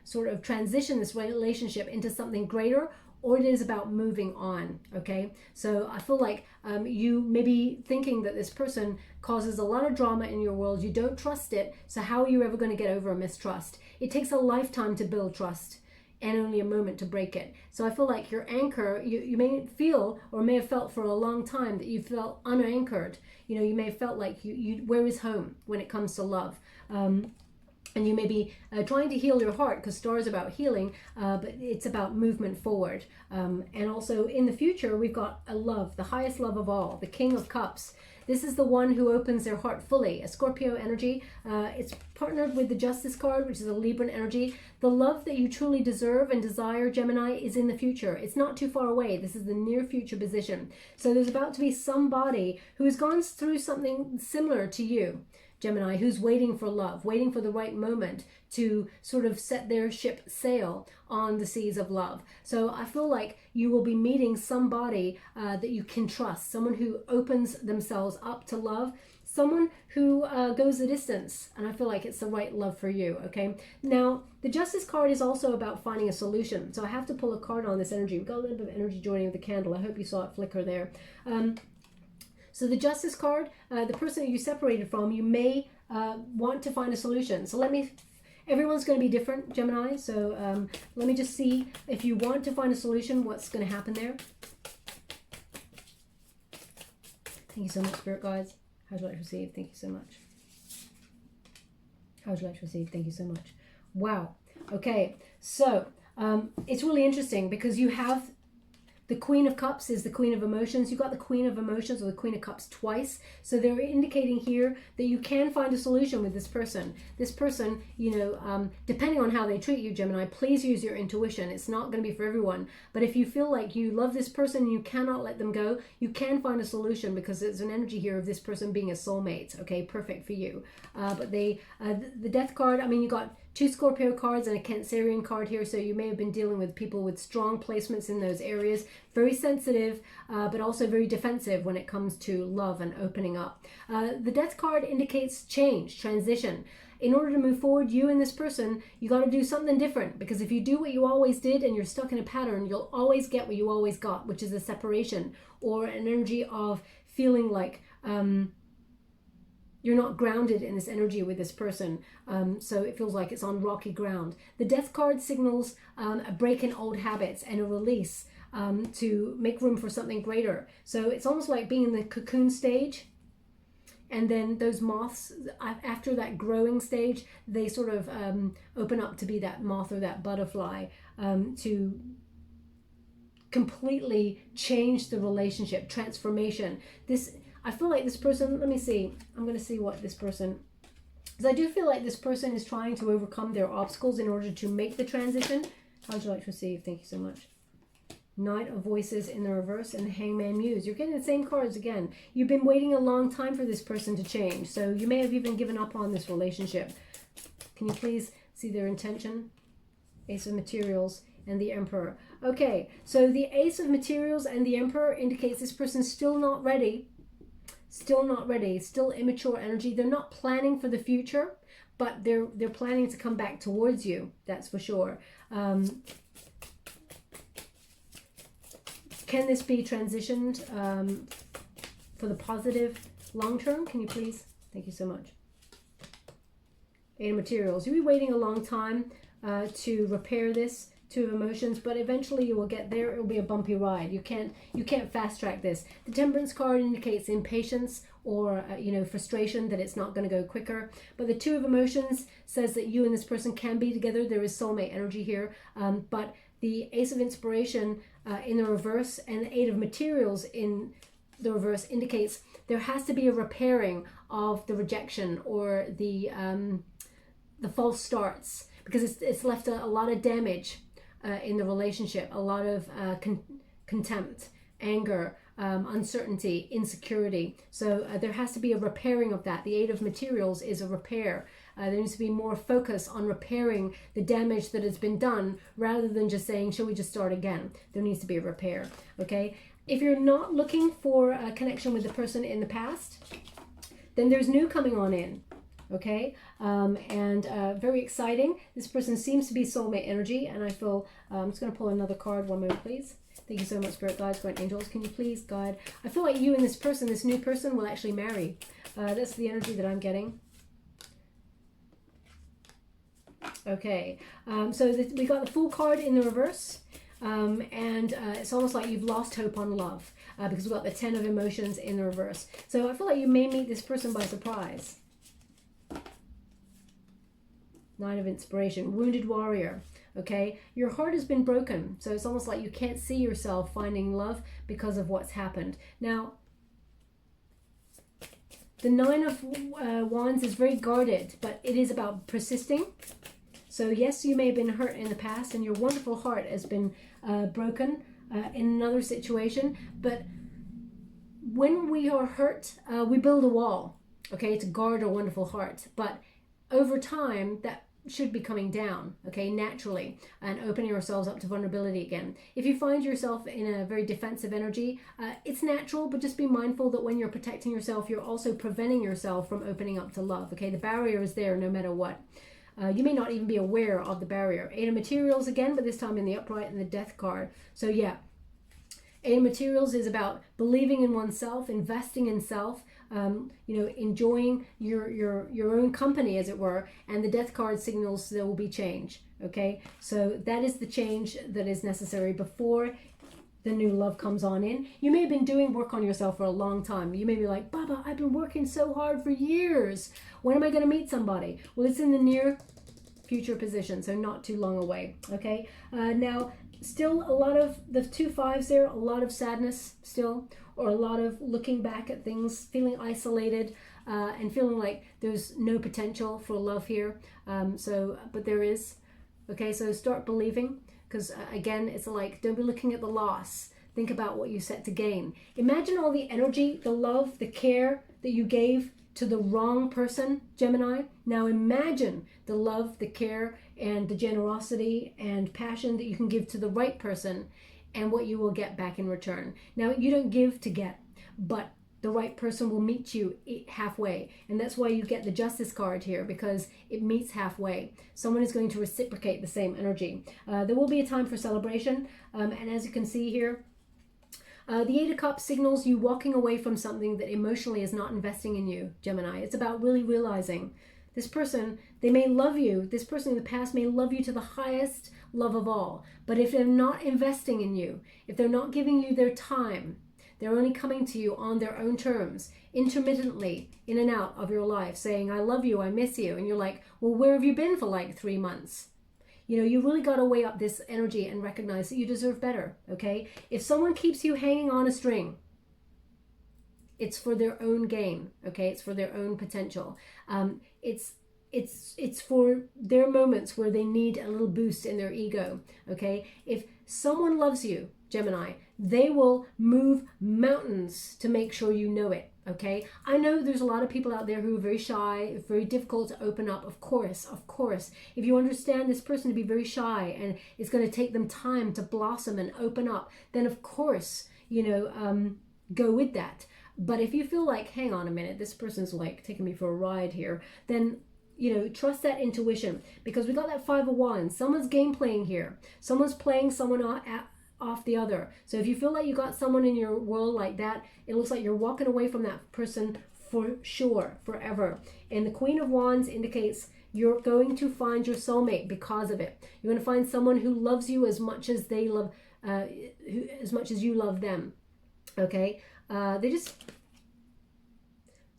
sort of transition this relationship into something greater, or it is about moving on, okay? So I feel like you may be thinking that this person causes a lot of drama in your world. You don't trust it, so how are you ever going to get over a mistrust? It takes a lifetime to build trust and only a moment to break it. So I feel like your anchor, you may feel, or may have felt for a long time, that you felt unanchored. You know, you may have felt like where is home when it comes to love? And you may be trying to heal your heart, because Star is about healing, but it's about movement forward. And also in the future, we've got a love, the highest love of all, the King of Cups. This is the one who opens their heart fully, a Scorpio energy. It's partnered with the Justice card, which is a Libran energy. The love that you truly deserve and desire, Gemini, is in the future. It's not too far away. This is the near future position. So there's about to be somebody who has gone through something similar to you, Gemini, who's waiting for love, waiting for the right moment to sort of set their ship sail on the seas of love. So I feel like you will be meeting somebody that you can trust, someone who opens themselves up to love, someone who goes the distance, and I feel like it's the right love for you, okay? Now, the Justice card is also about finding a solution. So I have to pull a card on this energy. We've got a little bit of energy joining with the candle. I hope you saw it flicker there. So the Justice card, the person that you separated from, you may want to find a solution. So everyone's going to be different, Gemini. So let me just see, if you want to find a solution, what's going to happen there. Thank you so much, Spirit Guides. How would you like to receive? Thank you so much. How would you like to receive? Thank you so much. Wow. Okay. So it's really interesting, because you have the Queen of Cups is the Queen of Emotions. You've got the Queen of Emotions, or the Queen of Cups, twice. So they're indicating here that you can find a solution with this person. This person, you know, depending on how they treat you, Gemini, please use your intuition. It's not going to be for everyone. But if you feel like you love this person and you cannot let them go, you can find a solution, because there's an energy here of this person being a soulmate. Okay, perfect for you. But the Death card, I mean, you got two Scorpio cards and a Cancerian card here, so you may have been dealing with people with strong placements in those areas. Very sensitive, but also very defensive when it comes to love and opening up. The Death card indicates change, transition. In order to move forward, you and this person, you got to do something different, because if you do what you always did and you're stuck in a pattern, you'll always get what you always got, which is a separation, or an energy of feeling like you're not grounded in this energy with this person. So it feels like it's on rocky ground. The Death card signals a break in old habits and a release to make room for something greater. So it's almost like being in the cocoon stage, and then those moths, after that growing stage, they sort of open up to be that moth or that butterfly, to completely change the relationship, transformation. I feel like this person, let me see, I'm going to see what this person, because I do feel like this person is trying to overcome their obstacles in order to make the transition. How would you like to receive? Thank you so much. Knight of Voices in the reverse, and the Hangman Muse. You're getting the same cards again. You've been waiting a long time for this person to change, so you may have even given up on this relationship. Can you please see their intention? Ace of Materials and the Emperor. Okay, so the Ace of Materials and the Emperor indicates this person's still not ready. Still not ready, still immature energy. They're not planning for the future, but they're planning to come back towards you, that's for sure. Can this be transitioned for the positive long term? Can you please? Thank you so much. Eight of Materials. You'll be waiting a long time to repair this. Two of Emotions, but eventually you will get there. It will be a bumpy ride. You can't fast track this. The Temperance card indicates impatience or frustration, that it's not going to go quicker. But the Two of Emotions says that you and this person can be together. There is soulmate energy here. But the Ace of Inspiration in the reverse and the Eight of Materials in the reverse indicates there has to be a repairing of the rejection or the false starts, because it's left a lot of damage in the relationship, a lot of contempt, anger, uncertainty, insecurity. So there has to be a repairing of that. The Eight of Materials is a repair. There needs to be more focus on repairing the damage that has been done, rather than just saying, shall we just start again? There needs to be a repair, okay? If you're not looking for a connection with the person in the past, then there's new coming on in. Okay, very exciting. This person seems to be soulmate energy, and I feel, I'm just going to pull another card. One moment, please. Thank you so much, Spirit Guides, Guardian Angels. Can you please guide? I feel like you and this person, this new person, will actually marry. That's the energy that I'm getting. Okay, so we got the Fool card in the reverse, and it's almost like you've lost hope on love, because we've got the Ten of Emotions in the reverse. So I feel like you may meet this person by surprise. Nine of Inspiration, Wounded Warrior. Okay, your heart has been broken, so it's almost like you can't see yourself finding love because of what's happened. Now, the Nine of Wands is very guarded, but it is about persisting. So yes, you may have been hurt in the past, and your wonderful heart has been broken in another situation. But when we are hurt, we build a wall, okay, to guard our wonderful heart. But over time, that should be coming down, okay, naturally, and opening ourselves up to vulnerability again. If you find yourself in a very defensive energy, it's natural, but just be mindful that when you're protecting yourself, you're also preventing yourself from opening up to love, okay? The barrier is there no matter what. You may not even be aware of the barrier. Eight of Materials again, but this time in the upright and the Death card. So yeah, Eight of Materials is about believing in oneself, investing in self, enjoying your own company, as it were. And the Death card signals there will be change. Okay, so that is the change that is necessary before the new love comes on in. You may have been doing work on yourself for a long time. You may be like, Baba, I've been working so hard for years. When am I going to meet somebody? Well, it's in the near future position, so not too long away. Okay, now still a lot of the 2 5s there, a lot of sadness still, or a lot of looking back at things, feeling isolated, and feeling like there's no potential for love here. But there is. Okay, so start believing, because again, it's like, don't be looking at the loss. Think about what you set to gain. Imagine all the energy, the love, the care that you gave to the wrong person, Gemini. Now imagine the love, the care, and the generosity and passion that you can give to the right person, and what you will get back in return. Now, you don't give to get, but the right person will meet you halfway. And that's why you get the Justice card here, because it meets halfway. Someone is going to reciprocate the same energy. There will be a time for celebration. And as you can see here, the Eight of Cups signals you walking away from something that emotionally is not investing in you, Gemini. It's about really realizing this person, they may love you. This person in the past may love you to the highest love of all. But if they're not investing in you, if they're not giving you their time, they're only coming to you on their own terms, intermittently, in and out of your life, saying, I love you, I miss you. And you're like, well, where have you been for like 3 months? You really got to weigh up this energy and recognize that you deserve better, okay? If someone keeps you hanging on a string, it's for their own gain, okay? It's for their own potential. It's for their moments where they need a little boost in their ego, okay? If someone loves you, Gemini, they will move mountains to make sure you know it, okay? I know there's a lot of people out there who are very shy, very difficult to open up. Of course. If you understand this person to be very shy and it's going to take them time to blossom and open up, then of course, go with that. But if you feel like, hang on a minute, this person's like taking me for a ride here, then trust that intuition, because we got that 5 of Wands. Someone's game playing here. Someone's playing someone off the other. So if you feel like you got someone in your world like that, it looks like you're walking away from that person for sure, forever. And the Queen of Wands indicates you're going to find your soulmate because of it. You're going to find someone who loves you as much as they love, as much as you love them. Okay, they just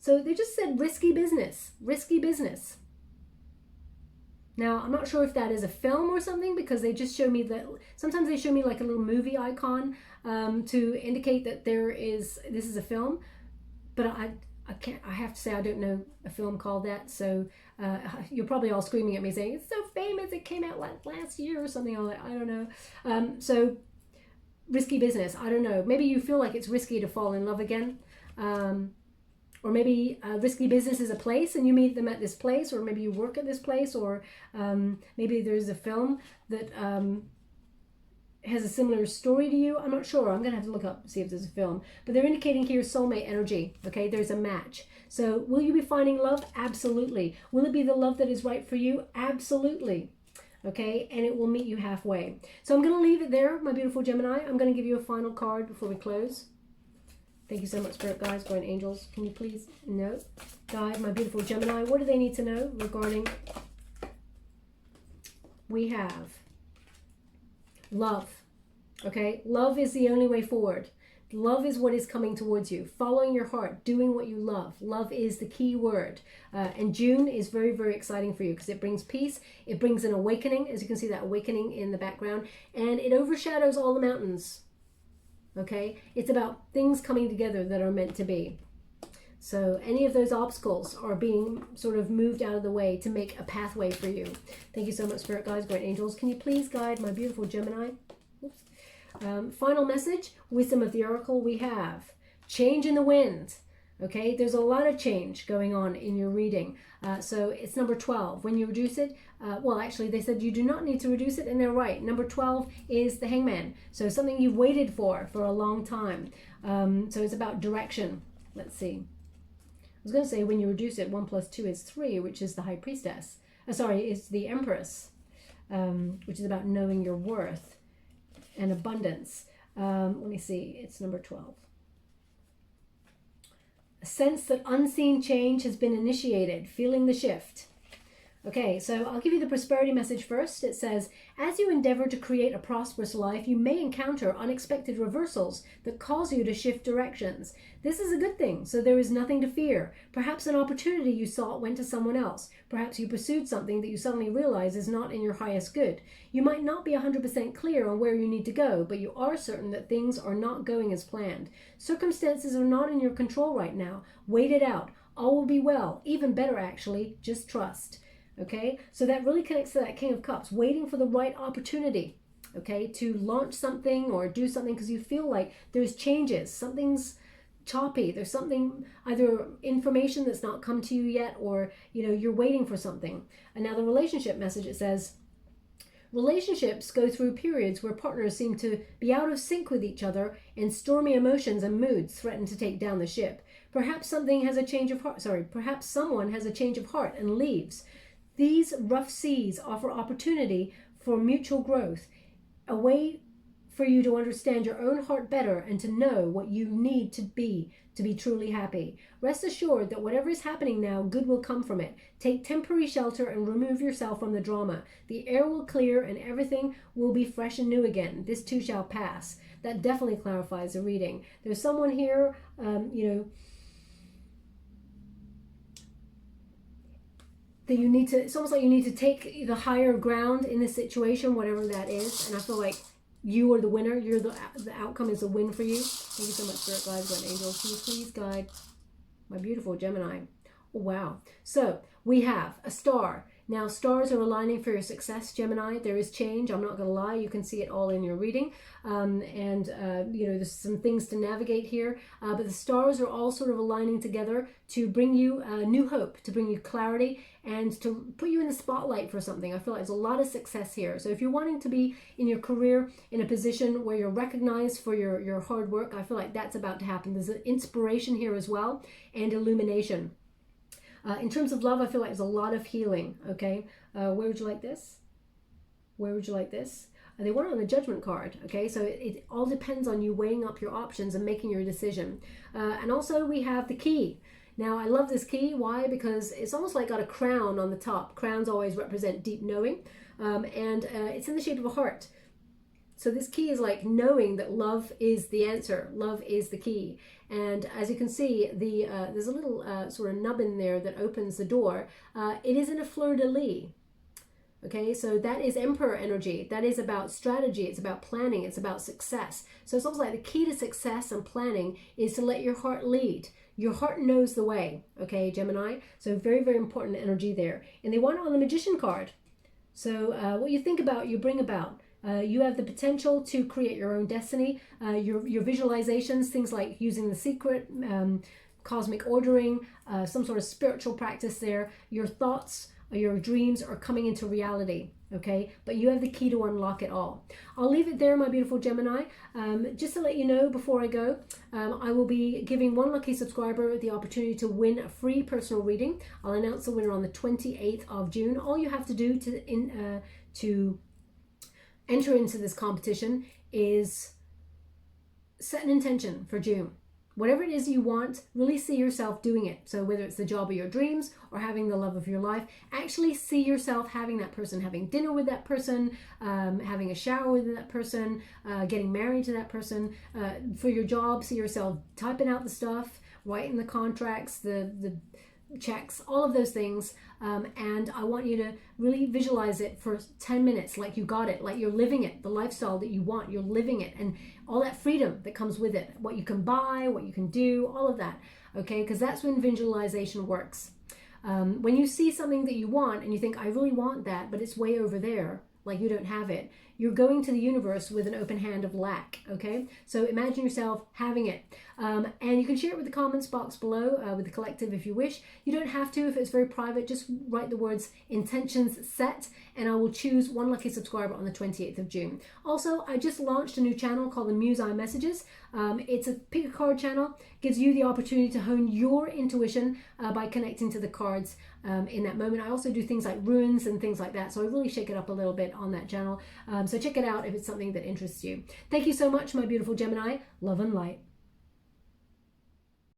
said risky business, risky business. Now, I'm not sure if that is a film or something, because they just show me that, sometimes they show me like a little movie icon to indicate that this is a film, but I have to say I don't know a film called that, so you're probably all screaming at me saying, it's so famous, it came out like last year or something, I don't know. So, risky business, I don't know. Maybe you feel like it's risky to fall in love again. Or maybe risky business is a place and you meet them at this place, or maybe you work at this place, or maybe there's a film that has a similar story to you. I'm not sure. I'm going to have to look up, see if there's a film. But they're indicating here soulmate energy. Okay, there's a match. So will you be finding love? Absolutely. Will it be the love that is right for you? Absolutely. Okay, and it will meet you halfway. So I'm going to leave it there, my beautiful Gemini. I'm going to give you a final card before we close. Thank you so much, Spirit Guides, Guardian Angels. Can you please guide my beautiful Gemini? What do they need to know regarding? We have love. Okay, love is the only way forward. Love is what is coming towards you. Following your heart, doing what you love. Love is the key word. And June is very, very exciting for you because it brings peace. It brings an awakening, as you can see that awakening in the background. And it overshadows all the mountains. Okay, it's about things coming together that are meant to be. So any of those obstacles are being sort of moved out of the way to make a pathway for you. Thank you so much, Spirit Guides, Great Angels. Can you please guide my beautiful Gemini? Oops. Final message, wisdom of the oracle, we have change in the wind. Okay, there's a lot of change going on in your reading. So it's number 12. When you reduce it, well, actually, they said you do not need to reduce it, and they're right. Number 12 is the Hangman. So something you've waited for a long time. So it's about direction. Let's see. I was going to say when you reduce it, 1 plus 2 is 3, which is the High Priestess. Sorry, it's the Empress, which is about knowing your worth and abundance. Let me see. It's number 12. A sense that unseen change has been initiated, feeling the shift. Okay, so I'll give you the prosperity message first. It says, as you endeavor to create a prosperous life, you may encounter unexpected reversals that cause you to shift directions. This is a good thing, so there is nothing to fear. Perhaps an opportunity you sought went to someone else. Perhaps you pursued something that you suddenly realize is not in your highest good. You might not be 100% clear on where you need to go, but you are certain that things are not going as planned. Circumstances are not in your control right now. Wait it out. All will be well. Even better, actually. Just trust. Okay, so that really connects to that King of Cups, waiting for the right opportunity, okay, to launch something or do something because you feel like there's changes, something's choppy, there's something, either information that's not come to you yet, or, you know, you're waiting for something. And now the relationship message, it says, relationships go through periods where partners seem to be out of sync with each other, and stormy emotions and moods threaten to take down the ship. Perhaps something has a change of heart, perhaps someone has a change of heart and leaves. These rough seas offer opportunity for mutual growth, a way for you to understand your own heart better and to know what you need to be truly happy. Rest assured that whatever is happening now, good will come from it. Take temporary shelter and remove yourself from the drama. The air will clear and everything will be fresh and new again. This too shall pass. That definitely clarifies the reading. There's someone here, that you need to, it's almost like you need to take the higher ground in this situation, whatever that is. And I feel like you are the winner. You're the outcome is a win for you. Thank you so much, Spirit Guides, Guardian Angels. Can you please guide my beautiful Gemini? Oh, wow. So we have a star. Now, stars are aligning for your success, Gemini. There is change. I'm not going to lie. You can see it all in your reading. There's some things to navigate here. But the stars are all sort of aligning together to bring you new hope, to bring you clarity, and to put you in the spotlight for something. I feel like there's a lot of success here. So if you're wanting to be in your career in a position where you're recognized for your hard work, I feel like that's about to happen. There's an inspiration here as well, and illumination. In terms of love, I feel like there's a lot of healing, okay? Where would you like this? Where would you like this? They want it on the Judgment card, okay? So it all depends on you weighing up your options and making your decision. And also we have the key. Now, I love this key. Why? Because it's almost like got a crown on the top. Crowns always represent deep knowing. And it's in the shape of a heart. So this key is like knowing that love is the answer. Love is the key. And as you can see, there's a little sort of nub in there that opens the door. It is in a fleur-de-lis. Okay, so that is Emperor energy. That is about strategy. It's about planning. It's about success. So it's almost like the key to success and planning is to let your heart lead. Your heart knows the way, okay, Gemini? So very, very important energy there. And they want it on the Magician card. So what you think about, you bring about. You have the potential to create your own destiny. Your visualizations, things like using the secret, cosmic ordering, some sort of spiritual practice there. Your thoughts, your dreams are coming into reality, okay? But you have the key to unlock it all. I'll leave it there, my beautiful Gemini. Just to let you know before I go, I will be giving one lucky subscriber the opportunity to win a free personal reading. I'll announce the winner on the 28th of June. All you have to do to enter into this competition is set an intention for June. Whatever it is you want, really see yourself doing it. So whether it's the job of your dreams or having the love of your life, actually see yourself having that person, having dinner with that person, having a shower with that person, getting married to that person. For your job, see yourself typing out the stuff, writing the contracts, the checks, all of those things. And I want you to really visualize it for 10 minutes, like you got it, like you're living it, the lifestyle that you want, you're living it, and all that freedom that comes with it, what you can buy, what you can do, all of that, okay? Because that's when visualization works. When you see something that you want and you think, I really want that, but it's way over there, like you don't have it, you're going to the universe with an open hand of lack, okay? So imagine yourself having it. And you can share it with the comments box below, with the collective if you wish. You don't have to if it's very private. Just write the words intentions set, and I will choose one lucky subscriber on the 28th of June. Also, I just launched a new channel called the Muse Messages. It's a pick a card channel. Gives you the opportunity to hone your intuition by connecting to the cards in that moment. I also do things like runes and things like that. So I really shake it up a little bit on that channel. So check it out if it's something that interests you. Thank you so much, my beautiful Gemini. Love and light.